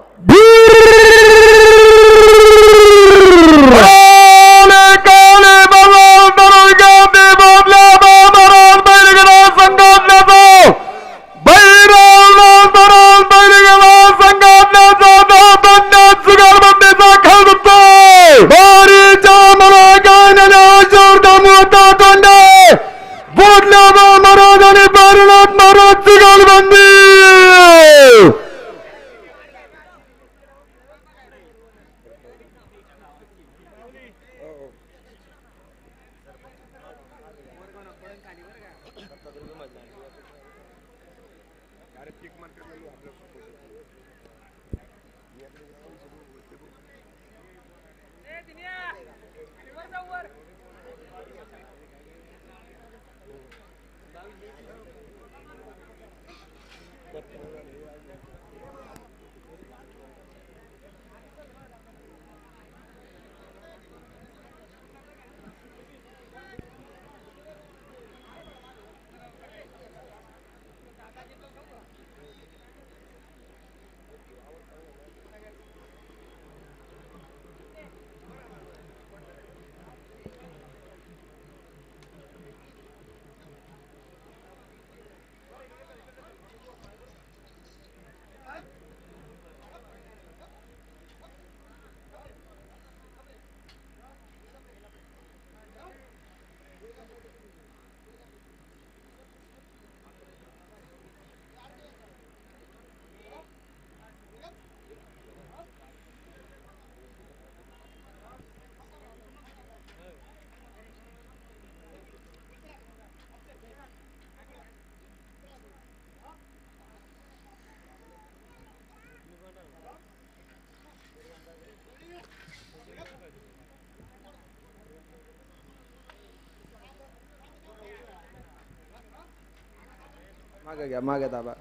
मागे घ्या, मागे दाबा.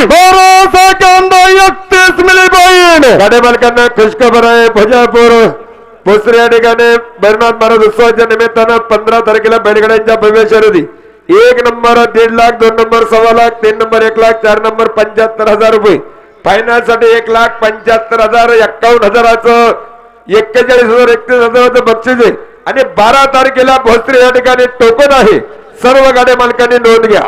12 सेकंद 31 मिली पॉइंट. गाड्या मालकांना खुशखबर आहे. भोजापूर भोसरी या ठिकाणी भैरवनाथ महाराज उत्सवाच्या निमित्तानं 15 तारखेला बैलगाड्यांच्या भव्य शर्यती 1 number 1.5 lakh, 2 number 1.25 lakh, 3 number 1 lakh, 4 number 75,000 रुपये, फायनल साठी 1,75,000, 51,000चं 41,000, 31,000चं बक्षीस आहे. आणि 12 तारखेला भोसरी या ठिकाणी टोकन आहे. सर्व गाड्या मालकांनी नोंद घ्या.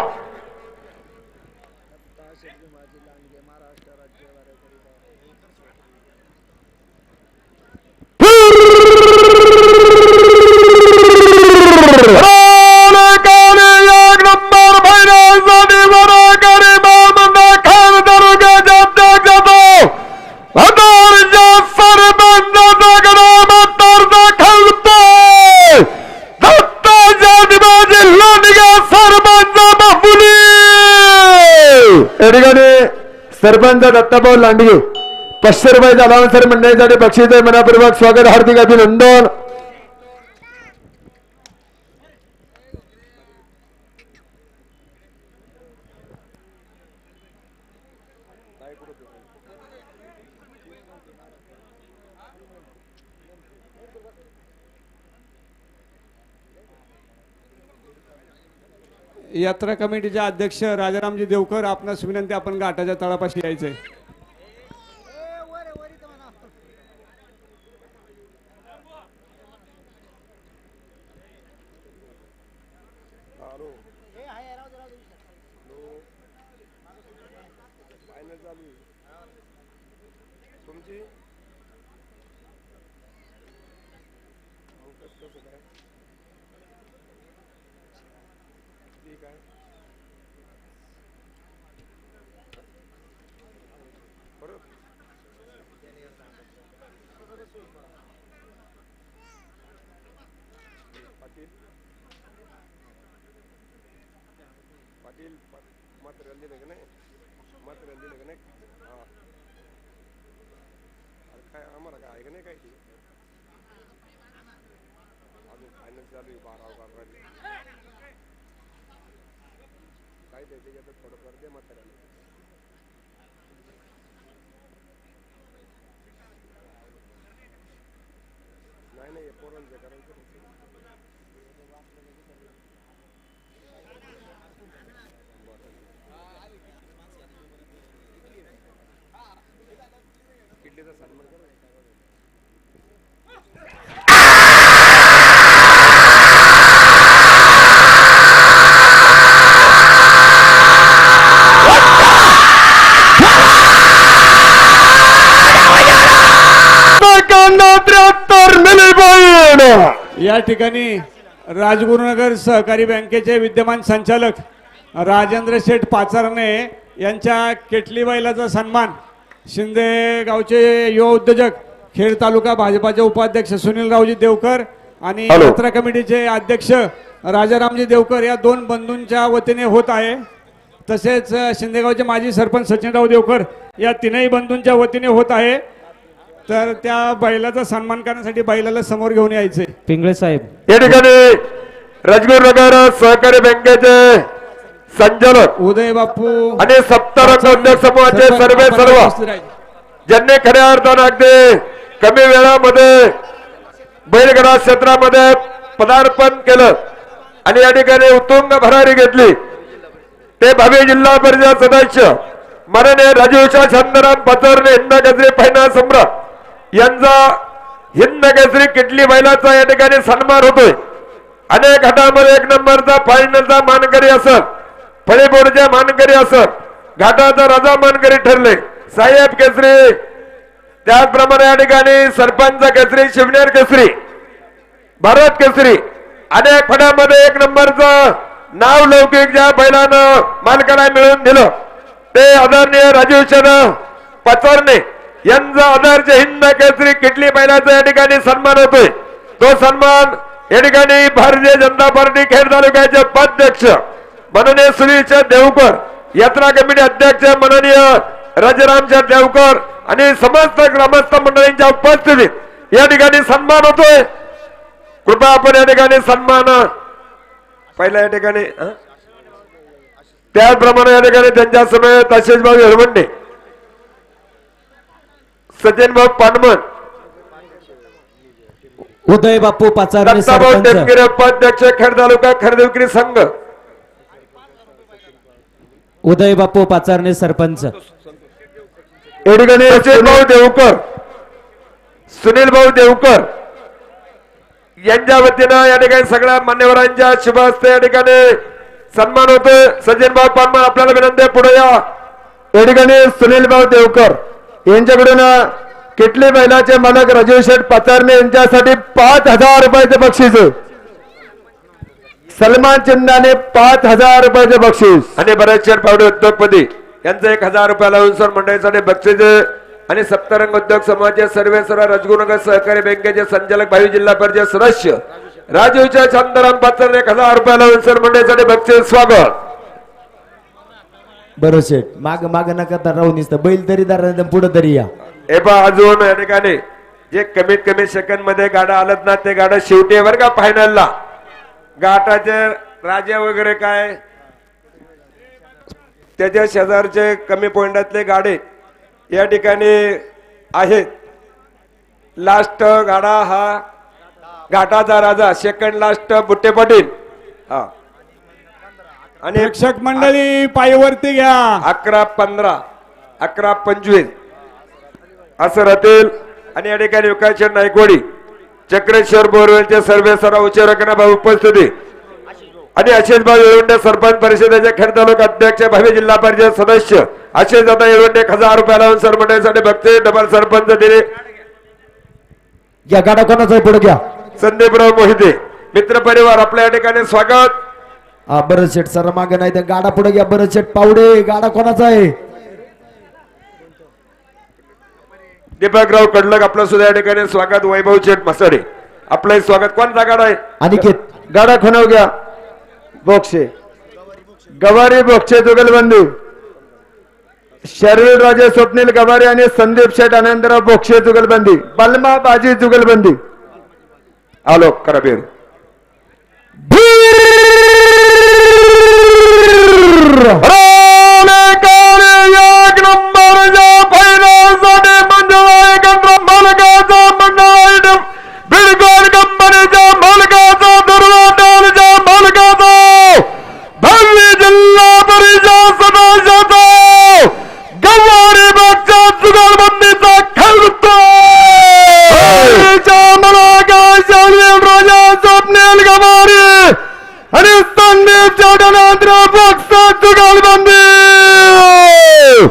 या ठिकाणी सरपंच दत्ताभाऊ लांडगे 500 रुपयाच्या अलाउन्सर मंडळीसाठी बक्षीस आहे. मनापूर्वक स्वागत, हार्दिक अभिनंदन. यात्रा कमिटीचे अध्यक्ष राजारामजी देवकर, आपणास विनंती, आपण घाटाच्या तळापाशी यायचंय. या ठिकाणी राजगुरुनगर सहकारी बँकेचे विद्यमान संचालक राजेंद्र शेठ पाचारणे यांच्या केटली बैलाचा सन्मान, शिंदे गावचे युवा उद्योजक, खेड तालुका भाजपाचे उपाध्यक्ष सुनीलरावजी देवकर आणि यात्रा कमिटीचे अध्यक्ष राजारामजी देवकर या दोन बंधूंच्या वतीने होत आहे. तसेच शिंदेगावचे माजी सरपंच सचिनराव देवकर या तीनही बंधूंच्या वतीने होत आहे. तर त्या बैलाचा सन्मान करण्यासाठी बैलाला समोर घेऊन यायचे. पिंगळे साहेब या ठिकाणी राजगुरुनगर सहकारी बँकेचे संचालक उदय बापू आणि सप्तरंग उद्योग समूहाचे सर्व ज्यांनी खऱ्या अर्थानं अगदी कमी वेळामध्ये बैलगाडा क्षेत्रामध्ये पदार्पण केलं आणि या ठिकाणी उत्तुंग भरारी घेतली, ते भावी जिल्हा परिषद सदस्य माननीय राजूषा शांताराम पाचोरणे, हिंद केसरी फायनल सम्राट यांचा हिंद केसरी किटली बैलाचा या ठिकाणी सन्मान होतोय. अनेक घाटामध्ये 1 नंबरचा फायनलचा मानकरी असत, फळीपोडच्या मानकरी असत, घाटाचा राजा मानकरी ठरले, साहेब केसरी, त्याचप्रमाणे या ठिकाणी सरपंच केसरी, शिवनेर केसरी, भारत केसरी, अनेक फड्यामध्ये 1 नंबरचं नाव लौकिक ज्या बैलानं मालकाला मिळवून दिलं ते आदरणीय राजूषण पाचोरणे यांचा आदर्श हिंद केसरी किटली बैलाचा या ठिकाणी सन्मान होतोय. तो सन्मान या ठिकाणी भारतीय जनता पार्टी खेड तालुक्याचे उपाध्यक्ष माननीय सुनील देवकर, यात्रा कमिटी अध्यक्ष माननीय राजारामच्या देवकर आणि समस्त ग्रामस्थ मंडळींच्या उपस्थितीत या ठिकाणी सन्मान होतोय. कृपया आपण या ठिकाणी सन्मान पहिल्या या ठिकाणी त्याचप्रमाणे या ठिकाणी त्यांच्या समेत आशिष भाऊ येळवंडे, सचिन भाऊ पानमन, उदय बापू पाचारणे दत्ताभाऊ सरपंच, टेमगिरे उपाध्यक्ष खेड तालुका खरेदी विक्री संघ, उदय बापू पाचारणे सरपंच, या ठिकाणी सचिन भाऊ देवकर, सुनील भाऊ देवकर यांच्या वतीनं या ठिकाणी सगळ्या मान्यवरांच्या शुभ हस्ते या ठिकाणी सन्मान होतोय. सचिन भाऊ पानमन आपल्याला विनंती आहे, पुढे या. या ठिकाणी सुनील भाऊ देवकर यांच्याकडून किटली बैलाचे मालक राजीव शेठ पाचारणे यांच्यासाठी 5,000 रुपयाचे बक्षीस, सलमान चिन्हाने 5,000 रुपयाचे बक्षीस आणि बरेचसे पावडे उद्योगपती यांचं 1,000 रुपये लावून सर मंडळीसाठी बक्षीस आणि सप्तरंग उद्योग समाजाचे सर्वेसर्वा रजगुनगर सहकारी बँकेचे संचालक भावी जिल्हा परिषद सदस्य राजीवच्या शांताराम पाचारणे 1,000 रुपये लावून सर मंडळीसाठी बक्षीस. स्वागत. बरं शेठ माग माग नका तर राहून दिसतं बैल तरी दार पुढे तरी या. हे पहा अजून या ठिकाणी जे कमीत कमी सेकंद मध्ये गाडा आलत ना ते गाडा शेवटी बरं का फायनलला. गाठाचे राजा वगैरे काय त्याच्या शेजारचे कमी पॉइंटातले गाडे या ठिकाणी आहेत. लास्ट गाडा हा घाटाचा राजा, सेकंड लास्ट बुट्टे पाटील. हा आणि प्रेक्षक मंडळी पायीवरती घ्या. 11-15 11-25 असं राहतील. आणि या ठिकाणी विकास नायकवाडी चक्रेश्वर बोरवेलचे सर्वेसर्वा उच्च भाऊ उपस्थिती आणि आशिष भाऊ येळवंडे सरपंच परिषदेचे खेड तालुका अध्यक्ष भावी जिल्हा परिषद सदस्य आशिष दादा येळवंडे 1,000 रुपये लावून सरपंचासाठी बघते. डबल सरपंच दिले या गाडा कोणाचा आहे पुढे घ्या. संदीपराव मोहिते मित्र परिवार आपल्या या ठिकाणी स्वागत. हा बरं शेठ सर माग नाही तर गाडा पुढे घ्या. बरं शेठ पावडे गाडा कोणाचा आहे. दीपकराव कडलक आपलं सुद्धा या ठिकाणी स्वागत. वैभव शेठ मसाडे आपलं स्वागत. कोणता गाडा आहे. अनिकेत गाडा खुनव घ्या. बोक्षे गवारी बोक्षे जुगलबंदी शर्विल राजे स्वप्नील गवारी आणि संदीप शेठ आनंदराव बोक्षे जुगलबंदी बलमा बाजी जुगलबंदी. आलो कराबीर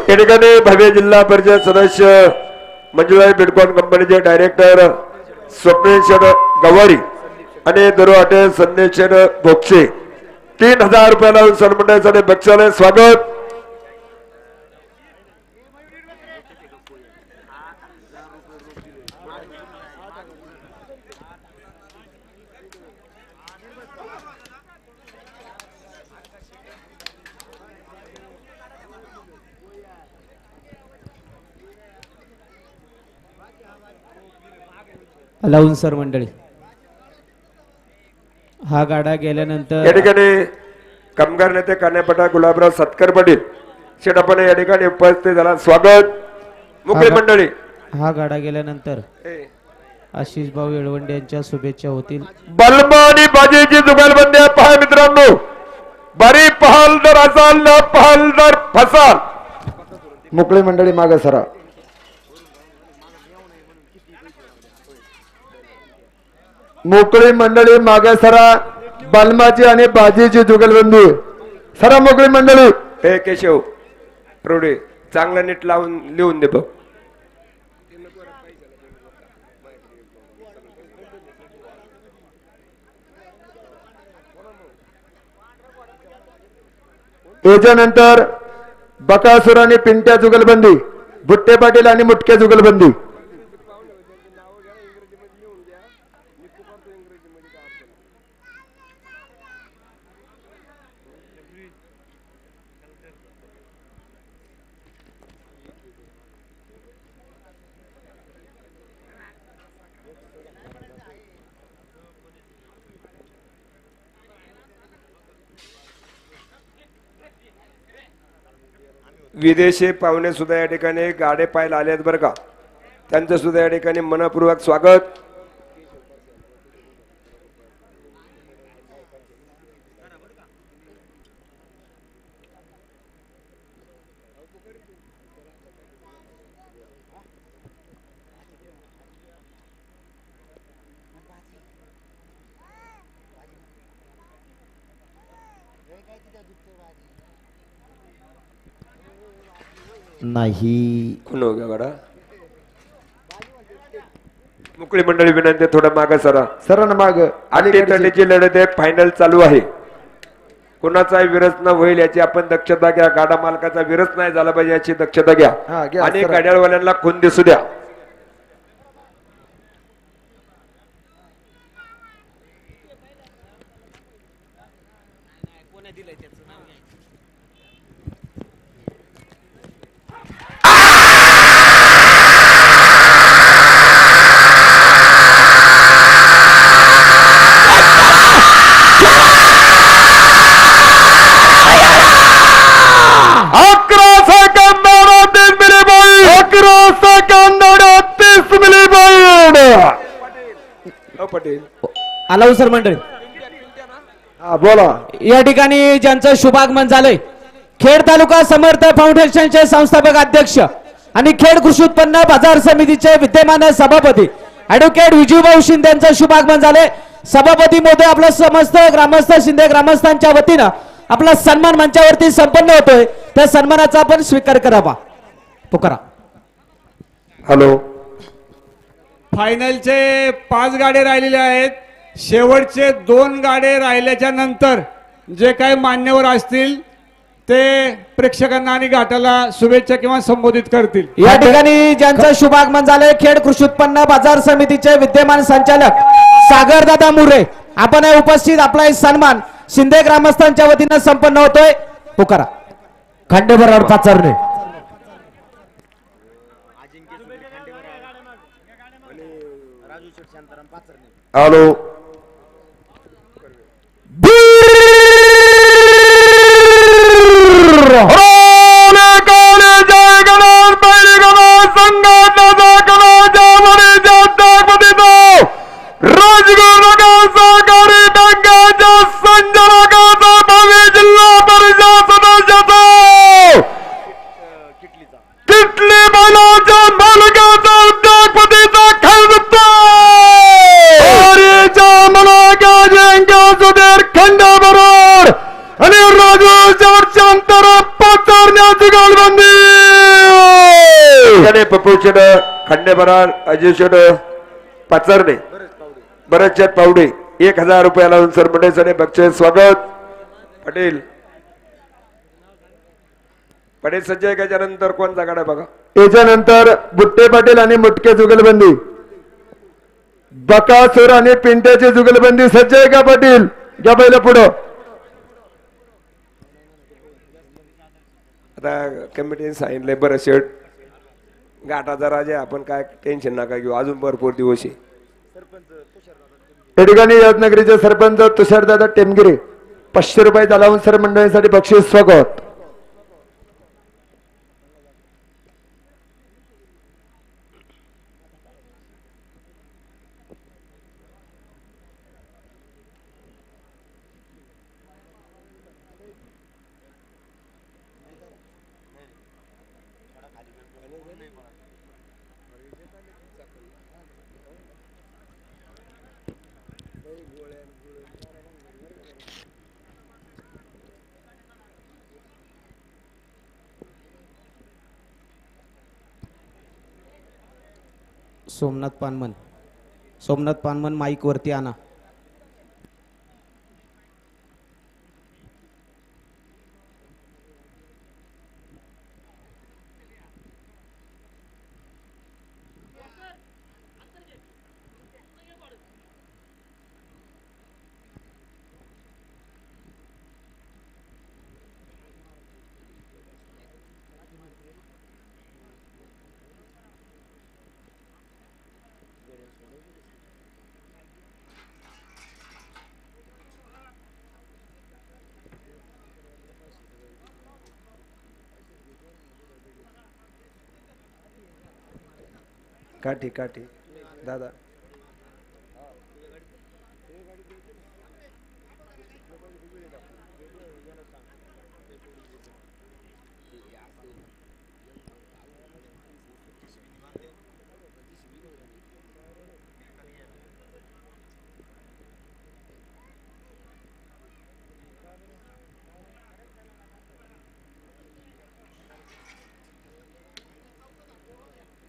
या ठिकाणी भव्य जिल्हा परिषद सदस्य मंजुळाई बिडकॉन कंपनीचे डायरेक्टर स्वप्नेश्वर गवारी आणि दरो हॉटेल संदेशर बोक्षे 3,000 रुपये लावून सन्मानासाठी बक्षालय स्वागत. लावून सर मंडळी हा गाडा या गेल्यानंतर ठिकाणी कामगार नेते कान्यापटा गुलाबराव सत्कर पाटील शेठ आपण या ठिकाणी उपस्थित झाला. स्वागत. मुख्य मंडळी हा गाडा गेल्यानंतर आशिष भाऊ येळवंडे यांच्या शुभेच्छा होतील. बलमा आणि बाजीची जुगलबंदी आहे. पहा मित्रांनो, बरी पहाल तर असाल न पहाल तर फसाल. मोकळी मंडळी मागे सरा. मोकळी मंडळी मागे सरा. बलमाची आणि बाजीची जुगलबंदी सरा. मोकळी मंडळी. हे केशव प्रौढे चांगलं नीट लावून लिहून दे बघ. याच्यानंतर बकासूर आणि पिंट्या जुगलबंदी, बुट्टे पाटील आणि मुटके जुगलबंदी. विदेशी पाहुणे सुद्धा या ठिकाणी गाडे पाहायला आले आहेत बरं का. त्यांचं सुद्धा या ठिकाणी मनपूर्वक स्वागत. नाही. कोण हो गया गाडा. मोकळी मंडळी विनंती आहे, थोडं मागं सरा. सरण माग अटीतटीची लढत आहे. फायनल चालू आहे. कोणाचाही विरस न होईल याची आपण दक्षता घ्या. गाडा मालकाचा विरस नाही झाला पाहिजे याची दक्षता हा, घ्या. घ्या, आणि सर. गाड्यावाल्यांना खून दिसू द्या. पटेल अलाउसर मंडळी, हा बोला. या ठिकाणी ज्यांचं शुभागमन झालंय, खेड तालुका समर्थ फाउंडेशनचे संस्थापक अध्यक्ष आणि खेड कृषी उत्पन्न बाजार समितीचे विद्यमान सभापती ऍडव्होकेट विजूभाऊ शिंदे यांचं शुभागमन झाले. सभापती महोदय, आपलं समस्त ग्रामस्थ शिंदे ग्रामस्थांच्या वतीनं आपला सन्मान मंचावरती संपन्न होतोय. त्या सन्मानाचा आपण स्वीकार करावा. पुकारा. हॅलो. फायनलचे 5 गाडे राहिलेले आहेत. शेवटचे 2 गाडे राहिल्याच्या नंतर जे काही मान्यवर असतील ते प्रेक्षकांना आणि घाटाला शुभेच्छा किंवा संबोधित करतील. या ठिकाणी ज्यांचं शुभागमन झालंय, खेड कृषी उत्पन्न बाजार समितीचे विद्यमान संचालक सागरदादा मुरे, आपण उपस्थित. आपला एक सन्मान शिंदे ग्रामस्थांच्या वतीनं संपन्न होतोय. पुकारा. खंडेबराड पाचरणे. हॅलो. पप्पू शेड, खंडेबरार, अजय शेड, पाचरणे, बरेचशे पावडे 1000 रुपये लावून सर मंडळीसाठी बक्षीस. स्वागत. पटेल पटेल सज्ज आहे. त्याच्यानंतर कोणता गाडा बघा. याच्यानंतर बुट्टे पाटील आणि मुटके जुगलबंदी, बकासूर आणि पिंट्याची जुगलबंदी. सज्ज आहे का पाटील? घ्या पहिलं पुढं. आता कमिटीने सांगितलंय बरं शेट गाठाचा राजा, आपण काय टेन्शन नका घेऊ, अजून भरपूर दिवस आहे. या ठिकाणी यवतनगरीचे सरपंच तुषारदादा टेमगिरे 500 रुपये लावून सर मंडळींसाठी बक्षीस. स्वागत. सोमनाथ पानमन माईक वरती आणा. काठी काठी दादा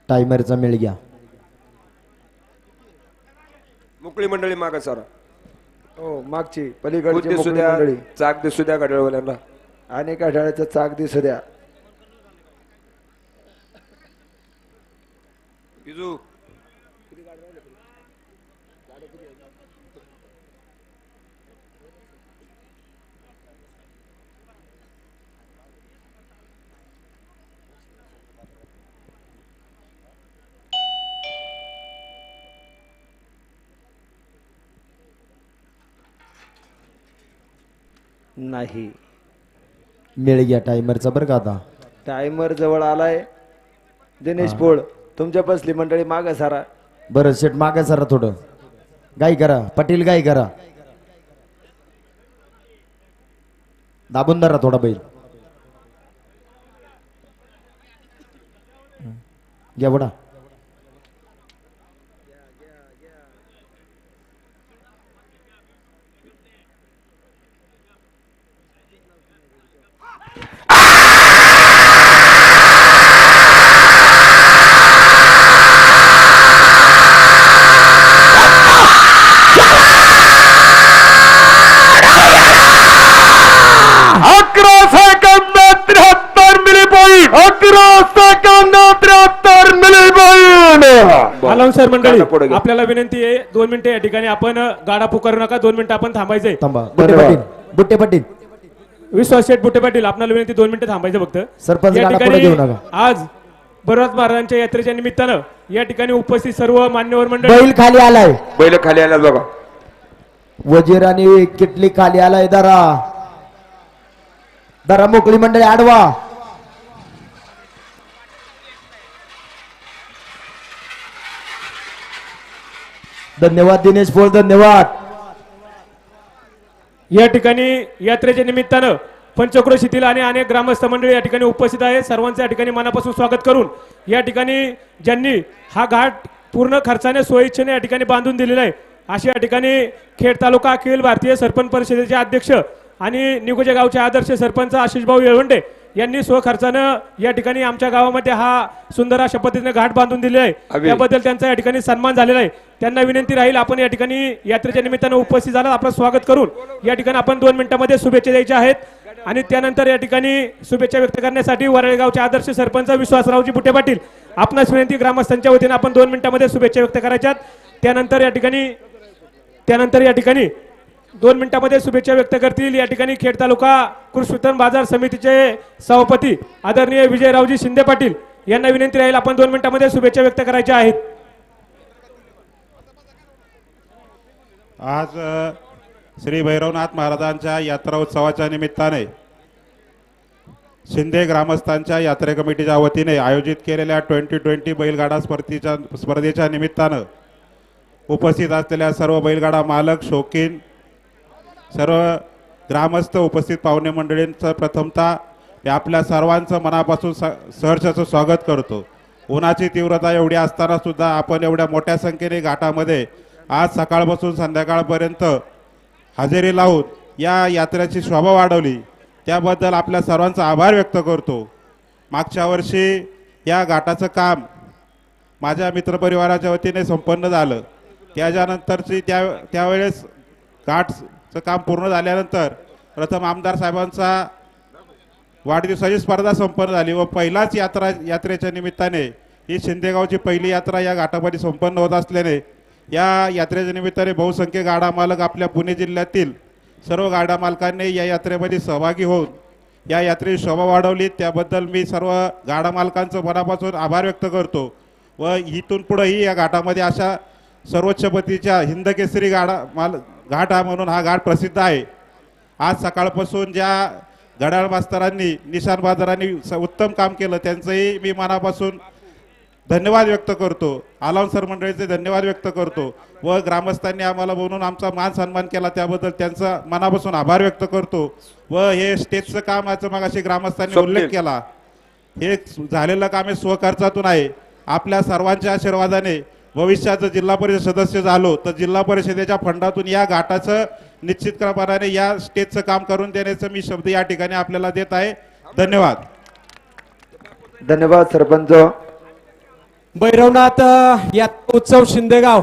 टायमरचा मेळ घ्या. मोकळी मंडळी मागा सारा. हो मागची पलीकडची दिसू मोकळी द्या, मंडळी चाक दिसू द्या घड्याळवाल्यांना. आणि काठाळ्याचं चाक दिसू द्या. बिजू नाही मेळ घ्या टायमरचा बरं का आता. टायमर जवळ आलाय. दिनेश पोळ तुमच्या बसली मंडळी माग सारा. बरं शेट मागे सरा थोडं. गाई करा पाटील गाई करा. दाबून धरा थोडा बैल. घ्या बडा. अलाउन्सर मंडळी पुढे घ्या. आपल्याला विनंती आहे 2 मिनिटं या ठिकाणी आपण गाडा पुकारू नका. 2 मिनिटं आपण थांबायचंय. थांबा. बुट्टे पाटील बुट्टे पाटील विश्वास शेठ बुट्टे पाटील आपल्याला विनंती 2 मिनिटं थांबायचं फक्त. सरपंच या गाडा ठिकाणी पुढे घेऊ नका. आज भरत महाराजांच्या यात्रेच्या निमित्तानं या ठिकाणी उपस्थित सर्व मान्यवर मंडळी बैल खाली आलाय. बैल खाली आला बघा. वजीर आणि किटली खाली आलाय. दरा दरा मोकळी मंडळी आडवा. धन्यवाद दिनेश पोळ धन्यवाद. या ठिकाणी यात्रेच्या निमित्तानं पंचक्रोशीतील आणि अनेक ग्रामस्थ मंडळी या ठिकाणी उपस्थित आहेत. सर्वांचं या ठिकाणी मनापासून स्वागत करून या ठिकाणी ज्यांनी हा घाट पूर्ण खर्चाने सोयीच्छेने या ठिकाणी बांधून दिलेला आहे अशा या ठिकाणी खेड तालुका अखिल भारतीय सरपंच परिषदेचे अध्यक्ष आणि निकोजे गावचे आदर्श सरपंच आशिषभाऊ येळवंडे यांनी स्वखर्चानं या ठिकाणी आमच्या गावामध्ये हा सुंदर अशा पद्धतीने घाट बांधून दिले आहे. त्याबद्दल त्यांचा या ठिकाणी सन्मान झालेला आहे. त्यांना विनंती राहील आपण या ठिकाणी यात्रेच्या निमित्तानं उपस्थित झाला आपलं स्वागत करून या ठिकाणी आपण 2 मिनिटांमध्ये शुभेच्छा द्यायच्या आहेत. आणि त्यानंतर या ठिकाणी शुभेच्छा व्यक्त करण्यासाठी वरळेगावचे आदर्श सरपंच विश्वासरावजी बुट्टे पाटील आपणास विनंती ग्रामस्थांच्या वतीने आपण 2 मिनिटांमध्ये शुभेच्छा व्यक्त करायच्यात. त्यानंतर या ठिकाणी 2 मिनिटांमध्ये शुभेच्छा व्यक्त करतील या ठिकाणी खेड तालुका कृषी उत्पन्न बाजार समितीचे सभापती आदरणीय विजयरावजी शिंदे पाटील यांना विनंती राहील आपण 2 मिनिटांमध्ये शुभेच्छा व्यक्त करायच्या आहेत. आज श्री भैरवनाथ महाराजांच्या यात्रा उत्सवाच्या निमित्ताने शिंदे ग्रामस्थांच्या यात्रे कमिटीच्या वतीने आयोजित केलेल्या 2020 बैलगाडा स्पर्धेच्या निमित्तानं उपस्थित असलेल्या सर्व बैलगाडा मालक शौकीन सर्व ग्रामस्थ उपस्थित पाहुणे मंडळींचं प्रथमतः मी आपल्या सर्वांचं मनापासून सहर्षाचं स्वागत करतो. उन्हाची तीव्रता एवढी असताना सुद्धा आपण एवढ्या मोठ्या संख्येने घाटामध्ये आज सकाळपासून संध्याकाळपर्यंत हजेरी लावून या यात्रेची शोभा वाढवली त्याबद्दल आपल्या सर्वांचा आभार व्यक्त करतो. मागच्या वर्षी या घाटाचं काम माझ्या मित्रपरिवाराच्या वतीने संपन्न झालं. त्याच्यानंतरची त्यावेळेस घाटचं काम पूर्ण झाल्यानंतर प्रथम आमदार साहेबांचा वाढदिवसाची स्पर्धा संपन्न झाली व पहिलाच यात्रेच्या निमित्ताने ही शिंदेगावची पहिली यात्रा या घाटामध्ये संपन्न होत असल्याने या यात्रेच्या निमित्ताने बहुसंख्य गाडा मालक आपल्या पुणे जिल्ह्यातील सर्व गाडा मालकांनी या यात्रेमध्ये सहभागी होऊन या यात्रेची शोभा वाढवली. त्याबद्दल मी सर्व गाडा मालकांचं मनापासून आभार व्यक्त करतो व इथून पुढेही या घाटामध्ये अशा सर्वोच्च पतीच्या हिंदकेसरी घाट हा म्हणून हा घाट प्रसिद्ध आहे. आज सकाळपासून ज्या घड्याळ मास्तरांनी निशाण बाजारांनी उत्तम काम केलं त्यांचंही मी मनापासून धन्यवाद व्यक्त करतो, अलाउन्सर मंडळीचे धन्यवाद व्यक्त करतो व ग्रामस्थांनी आम्हाला बोलून आमचा मान सन्मान केला त्याबद्दल त्यांचा मनापासून आभार व्यक्त करतो. व हे स्टेजचं कामाचं मगाशी ग्रामस्थांनी उल्लेख केला, हे झालेलं काम हे स्वखर्चातून आहे. आपल्या सर्वांच्या आशीर्वादाने भविष्याचं जिल्हा परिषद सदस्य झालो तर जिल्हा परिषदेच्या फंडातून या घाटाचं निश्चितप्रमाणे या स्टेजचं काम करून देण्याचं मी शब्द या ठिकाणी आपल्याला देत आहे. धन्यवाद. धन्यवाद सरपंच. भैरवनाथ या उत्सव शिंदेगाव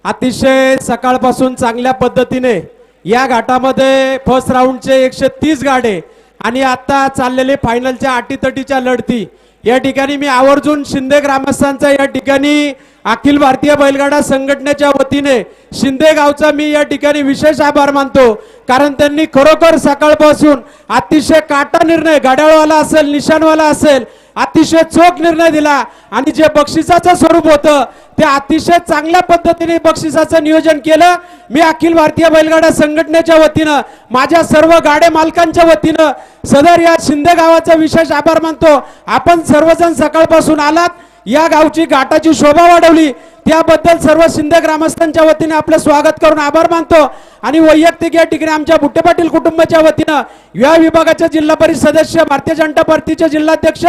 अतिशय सकाळपासून चांगल्या पद्धतीने या घाटामध्ये फर्स्ट राऊंडचे 130 गाडे आणि आता चाललेले फायनलच्या अटीतटीच्या लढती या ठिकाणी मी आवर्जून शिंदे ग्रामस्थांचा या ठिकाणी अखिल भारतीय बैलगाडा संघटनेच्या वतीने शिंदे गावचा मी या ठिकाणी विशेष आभार मानतो. कारण त्यांनी खरोखर सकाळपासून अतिशय काटा निर्णय, घड्याळवाला असेल निशाणवाला असेल, अतिशय चोख निर्णय दिला आणि जे बक्षिसाचं स्वरूप होतं ते अतिशय चांगल्या पद्धतीने बक्षिसाचं नियोजन केलं. मी अखिल भारतीय बैलगाडा संघटनेच्या वतीनं माझ्या सर्व गाडे मालकांच्या वतीनं सदर या शिंदे गावाचा विशेष आभार मानतो. आपण सर्वजण सकाळपासून आलात, या गावची घाटाची शोभा वाढवली, त्याबद्दल सर्व शिंदे ग्रामस्थांच्या वतीने आपलं स्वागत करून आभार मानतो. आणि वैयक्तिक या ठिकाणी आमच्या बुट्टे पाटील कुटुंबाच्या वतीनं या विभागाचे जिल्हा परिषद सदस्य, भारतीय जनता पार्टीचे जिल्हाध्यक्ष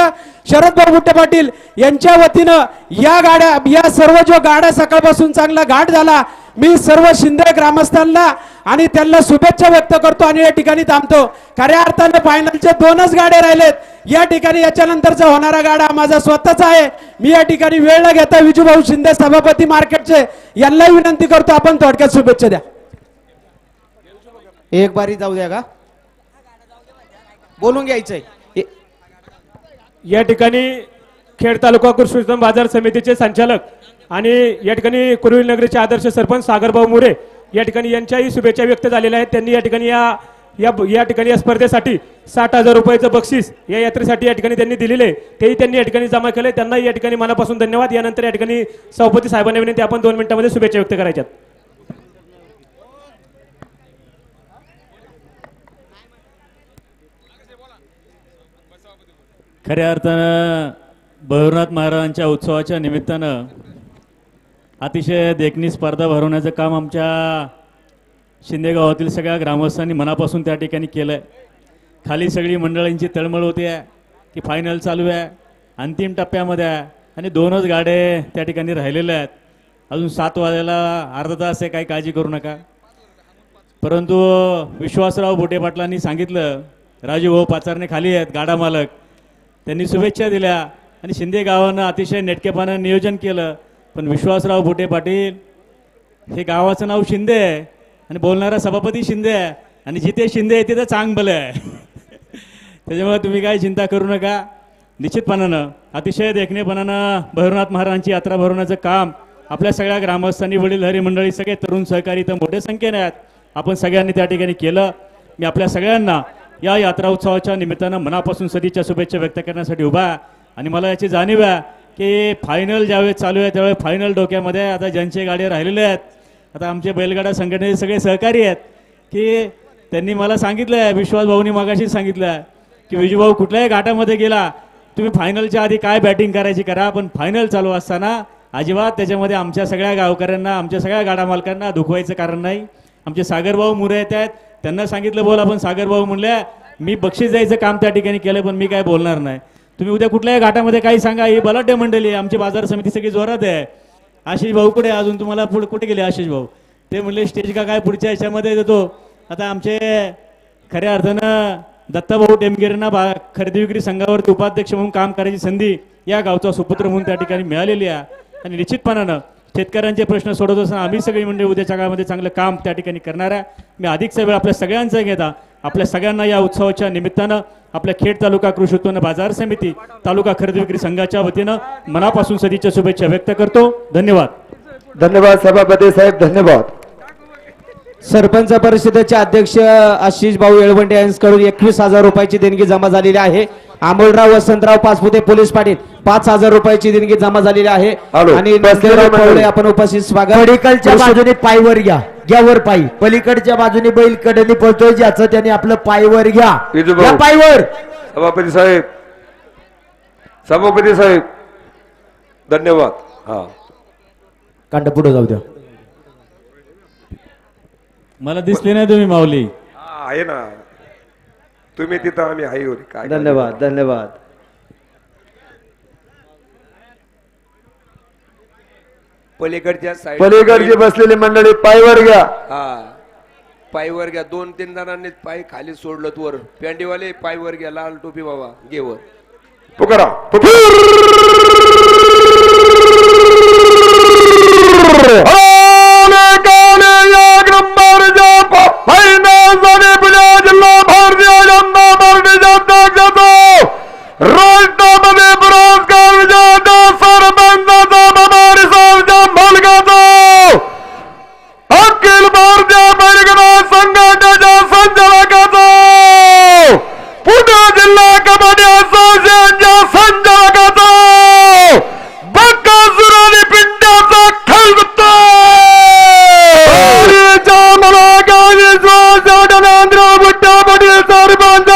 शरद भाऊ बुट्टे पाटील यांच्या वतीनं या गाड्या, या सर्व जो गाड्या सकाळपासून चांगला घाट झाला, मी सर्व शिंदे ग्रामस्थांना आणि त्यांना शुभेच्छा व्यक्त करतो आणि या ठिकाणी थांबतो. खऱ्या अर्थाने फायनलचे 2च गाडे राहिलेत. या ठिकाणी याच्यानंतरचा होणारा गाडा माझा स्वतःचा आहे. मी या ठिकाणी वेळ न घेता विजूभाऊ शिंदे सभापती मार्केटचे यांना विनंती करतो, आपण थोडक्यात शुभेच्छा द्या. एक बारी जाऊ द्या का, बोलून घ्यायचंय. या ठिकाणी खेड तालुका कृषी उत्पन्न बाजार समितीचे संचालक आणि या ठिकाणी कुरुविल नगरीचे आदर्श सरपंच सागरभाऊ मुरे या ठिकाणी यांच्याही शुभेच्छा व्यक्त झालेल्या आहेत. त्यांनी या ठिकाणी या ठिकाणी या स्पर्धेसाठी 60,000 रुपयाचं बक्षीस या यात्रेसाठी या ठिकाणी त्यांनी दिलेले, तेही त्यांनी या ठिकाणी जमा केले. त्यांनाही या ठिकाणी मनापासून धन्यवाद. यानंतर या ठिकाणी सभापती साहेबांना विनंती, आपण 2 मिनिटांमध्ये शुभेच्छा व्यक्त करायच्यात. खऱ्या अर्थानं भैरवनाथ महाराजांच्या उत्सवाच्या निमित्तानं अतिशय देखणी स्पर्धा भरवण्याचं काम आमच्या शिंदे गावातील सगळ्या ग्रामस्थांनी मनापासून त्या ठिकाणी केलं आहे. खाली सगळी मंडळींची तळमळ होती आहे की फायनल चालू आहे, अंतिम टप्प्यामध्ये आहे आणि 2च गाडे त्या ठिकाणी राहिलेल्या आहेत. अजून 7 वाजायला अर्धा तास आहे, काही काळजी करू नका. परंतु विश्वासराव बुटे पाटलांनी सांगितलं, राजू भाऊ पाचारणे खाली आहेत गाडा मालक, त्यांनी शुभेच्छा दिल्या आणि शिंदे गावानं अतिशय नेटकेपणानं नियोजन केलं. पण विश्वासराव बुटे पाटील हे गावाचं नाव शिंदे आहे आणि बोलणारा सभापती शिंदे आहे आणि जिथे शिंदे आहे तिथे चांग भलं आहे. त्याच्यामुळे तुम्ही काही चिंता करू नका. निश्चितपणानं अतिशय देखणेपणानं भैरवनाथ महाराजांची यात्रा भरवण्याचं काम आपल्या सगळ्या ग्रामस्थांनी, वडीलधारी मंडळी, सगळे तरुण सहकारी तर मोठ्या संख्येने आहेत, आपण सगळ्यांनी त्या ठिकाणी केलं. मी आपल्या सगळ्यांना या यात्रा उत्सवाच्या निमित्तानं मनापासून सदिच्छा शुभेच्छा व्यक्त करण्यासाठी उभा आहे. आणि मला याची जाणीव आहे की फायनल ज्यावेळेस चालू आहे त्यावेळेस फायनल डोक्यामध्ये आता ज्यांचे गाडी राहिलेले आहेत, आता आमचे बैलगाडा संघटनेचे सगळे सहकारी आहेत की त्यांनी मला सांगितलं आहे, विश्वास भाऊनी मागाशी सांगितलं आहे की विजूभाऊ कुठल्याही घाटामध्ये गेला तुम्ही फायनलच्या आधी काय बॅटिंग करायची करा, पण फायनल चालू असताना अजिबात त्याच्यामध्ये आमच्या सगळ्या गावकऱ्यांना, आमच्या सगळ्या गाडा मालकांना दुखवायचं कारण नाही. आमचे सागरभाऊ मुरे येत आहेत, त्यांना सांगितलं बोला, पण सागरभाऊ म्हणले मी बक्षीस द्यायचं काम त्या ठिकाणी केलं, पण मी काय बोलणार नाही. तुम्ही उद्या कुठल्याही घाटामध्ये काही सांगा, ही बलाढ्य मंडळी आहे, आमची बाजार समिती सगळी जोरात आहे. आशिष भाऊ कुठे अजून, तुम्हाला पुढे कुठे गेले आशिष भाऊ? ते म्हणले स्टेज का काय पुढच्या ह्याच्यामध्ये देतो. आता आमचे खऱ्या अर्थानं दत्ताभाऊ टेमगिरींना खरेदी विक्री संघावरती उपाध्यक्ष म्हणून काम करायची संधी या गावचा सुपुत्र म्हणून त्या ठिकाणी मिळालेली आहे. आणि निश्चितपणानं शेतकऱ्यांचे प्रश्न सोडवत असताना आम्ही सगळी मंडळी उद्याच्या काळामध्ये चांगलं काम त्या ठिकाणी करणार आहे. मी अधिकचा वेळ आपल्या सगळ्यांचा घेता आपल्या सगळ्यांना या उत्सवाच्या निमित्तानं आपल्या खेड तालुका कृषी उत्पन्न बाजार समिती, तालुका खरेदी विक्री संघाच्या वतीनं मनापासून सदिच्छा शुभेच्छा व्यक्त करतो. धन्यवाद. धन्यवाद सभापती साहेब, धन्यवाद. सरपंच परिषदेचे अध्यक्ष आशिष भाऊ येळवंडे यांच्याकडून 21,000 रुपयाची देणगी जमा झालेली आहे. अमोलराव वसंतराव पाचपुते पोलीस पाटील 5,000 रुपयाची देणगी जमा झालेली आहे. आणि आपण उपस्थित स्वागत. पलीकडच्या बाजूने पायवर घ्या, घ्यावर पायी, पलीकडच्या बाजूने बैल कडनी पळतोय ज्याचं त्याने आपलं पायवर घ्या, विजूभाऊ. पायवर. सभापती साहेब, सभापती साहेब, धन्यवाद. हा कांड पुढे जाऊ द्या. मला दिसले नाही तुम्ही माऊली. हा, आहे ना तुम्ही तिथं आम्ही आहे होती काय. धन्यवाद धन्यवाद. पलीकडच्या साईड पलीकडची बसलेली मंडळी पायवर घ्या. हा पायवर घ्या. 2-3 जणांनी पाय खाली सोडलं वर. पेंडीवाले पायवर घ्या. लाल टोपी बाबा घेवर. पुकारा अखिल भारतीय बैलगाडा संघटनेच्या संचालकाचा पुणे जिल्हा कबड्डी असोसिएशनच्या संचालकाचा बक्कासूर आणि पिंड्याचा खलबत्ता बुट्टा पाटील सरपंच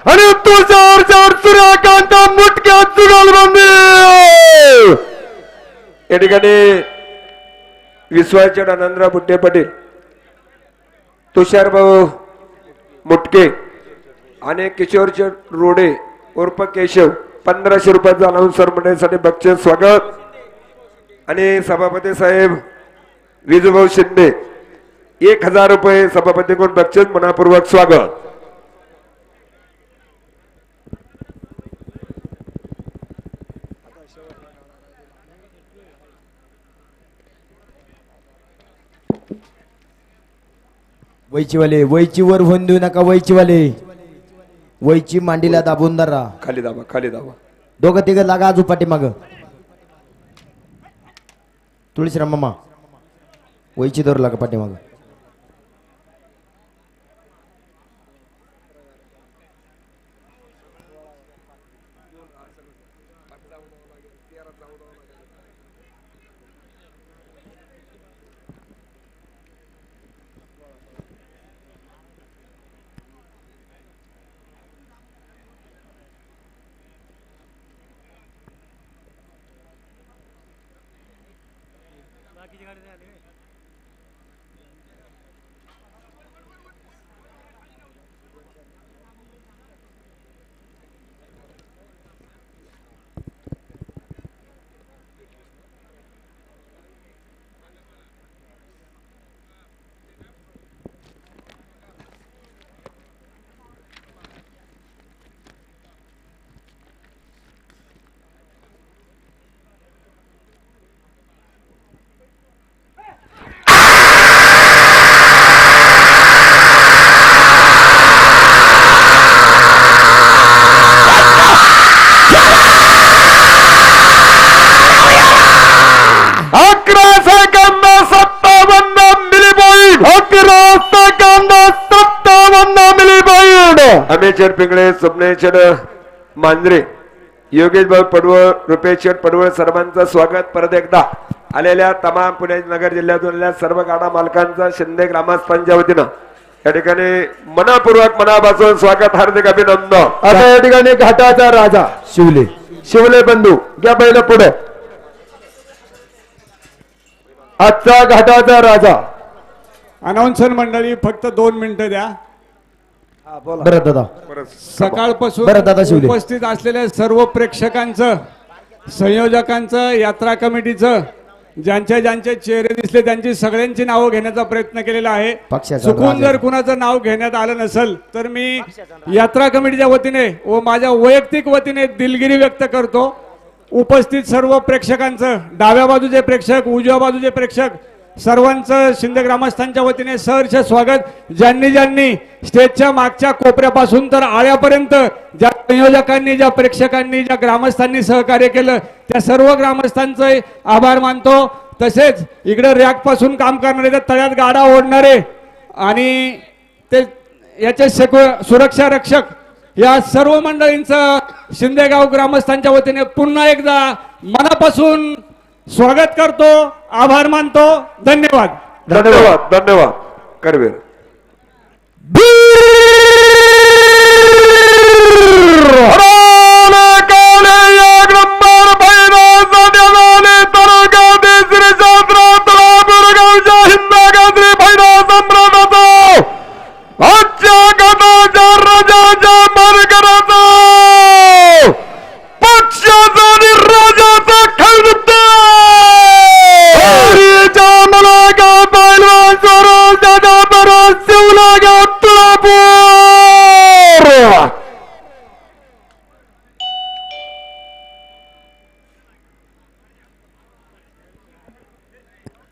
आणि तुषार सूर्यकांत मुटक्या जुगलबंदी या ठिकाणी विश्वाचे आनंदराव बुट्टे पाटील तुषार भाऊ मुटके आणि किशोरचे रोडे उर्फ केशव 1500 रुपयाचा अनाउन्सर मंडळीसाठी बक्षीस स्वागत. आणि सभापती साहेब विजूभाऊ शिंदे 1000 रुपये सभापतीकडून बक्षीस मनापूर्वक स्वागत. वैचीवाले वैची वर होऊन देऊ नका. वैचीवाले वैची मांडीला दाबून धरा. खाली दाबा खाली दाबा. दोघं तिघं लागा आजू पाठीमाग. तुळशीराम मामा वैची दोर लागा पाठीमाग. अमेचर पिंगळे स्वप्नेश्वर मांजरे योगेश भाऊ पडवळ रुपेश पडवळ सर्वांचं स्वागत. परत एकदा आलेल्या तमाम पुणे नगर जिल्ह्यातून आलेल्या सर्व गाडा मालकांचं शिंदे ग्रामस्थांच्या वतीनं या ठिकाणी मनापूर्वक मनापासून स्वागत हार्दिक अभिनंदन. आता या ठिकाणी घाटाचा राजा शिवले शिवले बंधू घ्या पहिलं पुढे. आजचा घाटाचा राजा अनाउन्सर मंडळी फक्त 2 मिनिटं द्या. बरं दादा. सकाळपासून बरं दादा शिवले. उपस्थित असलेल्या सर्व प्रेक्षकांचं संयोजकांचं यात्रा कमिटीचं ज्यांचे ज्यांचे चेहरे दिसले त्यांची सगळ्यांची नावं घेण्याचा प्रयत्न केलेला आहे. पक्षाचा चुकून राजा. जर कुणाचं नाव घेण्यात आलं नसेल तर मी यात्रा कमिटीच्या वतीने व माझ्या वैयक्तिक वतीने दिलगिरी व्यक्त करतो. उपस्थित सर्व प्रेक्षकांचं डाव्या बाजूचे प्रेक्षक उजव्या बाजूचे प्रेक्षक सर्वांचं शिंदे ग्रामस्थांच्या वतीने सहर्ष स्वागत. ज्यांनी ज्यांनी स्टेजच्या मागच्या कोपऱ्यापासून तर आळ्यापर्यंत ज्या संयोजकांनी ज्या प्रेक्षकांनी ज्या ग्रामस्थांनी सहकार्य केलं त्या सर्व ग्रामस्थांचे आभार मानतो. तसेच इकडे रॅक पासून काम करणारे त्या तळ्यात गाडा ओढणारे आणि ते याचे सुरक्षा रक्षक या सर्व मंडळींचं शिंदेगाव ग्रामस्थांच्या वतीने पुन्हा एकदा मनापासून स्वागत करतो. आभार मानतो. धन्यवाद. धन्यवाद धन्यवाद करवीर.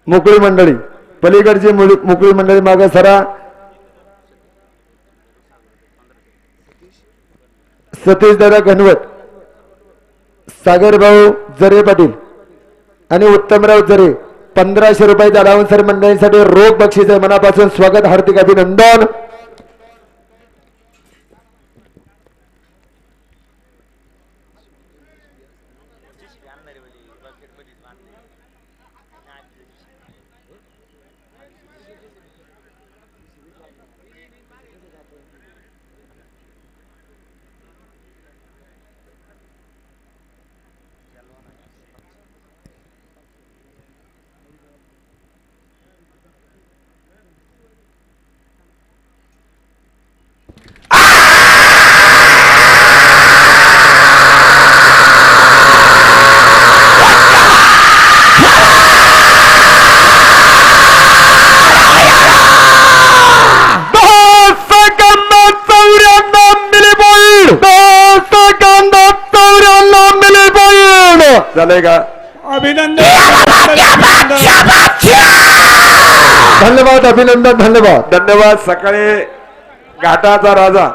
मोकळी मंडळी, पलीकडची मोकळी मंडळी मागे सरा. सतीश दादा घनवट, सागर भाऊ जरे पाटील आणि उत्तमराव जरे 1500 रुपयाच्या अलाउन्सर मंडळींसाठी रोख बक्षीस आहे. मनापासून स्वागत, हार्दिक अभिनंदन. झालंय का? अभिनंदन. धन्यवाद, अभिनंदन, धन्यवाद. धन्यवाद. सकाळी घाटाचा राजा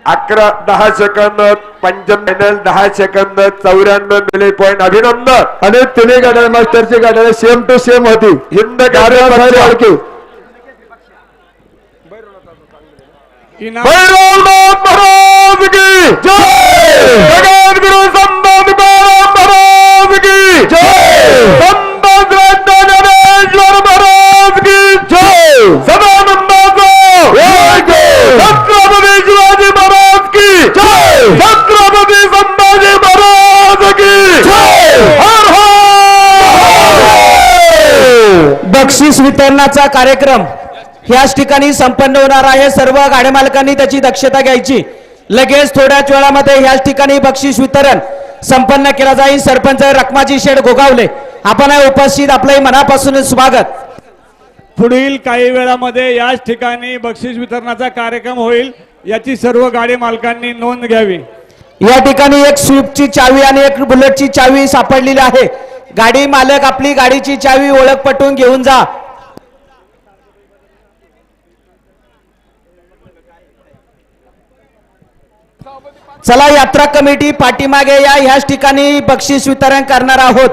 11-10 सेकंद, पंचम फायनल 10 सेकंद, 94 मिली पॉइंट. अभिनंदन. आणि तिन्ही गाड्या मास्टरची गाड्या सेम टू सेम होती. हिंद इनाम भैरवनाथ महाराज की जय. जगद्गुरु संत तुकाराम महाराज की जय. संत ज्ञानेश्वर महाराज की जय. सदानंदाचा जय. छत्रपती शिवाजी महाराज की जय. छत्रपती संभाजी महाराज की जय. हर हर. बक्षीस वितरणाचा कार्यक्रम ह्याच ठिकाणी संपन्न होणार आहे. सर्व गाड्या मालकांनी त्याची दक्षता घ्यायची. लगेच थोड्याच वेळामध्ये ह्याच ठिकाणी बक्षीस वितरण संपन्न केला जाईल. सरपंच रखमाजी शेठ गोगावले आपण उपस्थित, आपलंही मनापासून स्वागत. पुढील काही वेळामध्ये याच ठिकाणी बक्षीस वितरणाचा कार्यक्रम होईल, याची सर्व गाडी मालकांनी नोंद घ्यावी. या ठिकाणी एक स्विफ्टची चावी आणि एक बुलेटची चावी सापडलेली आहे. गाडी मालक आपली गाडीची चावी ओळख पटवून घेऊन जा. चला, यात्रा कमिटी पाठीमागे या. ह्याच ठिकाणी बक्षीस वितरण करणार आहोत.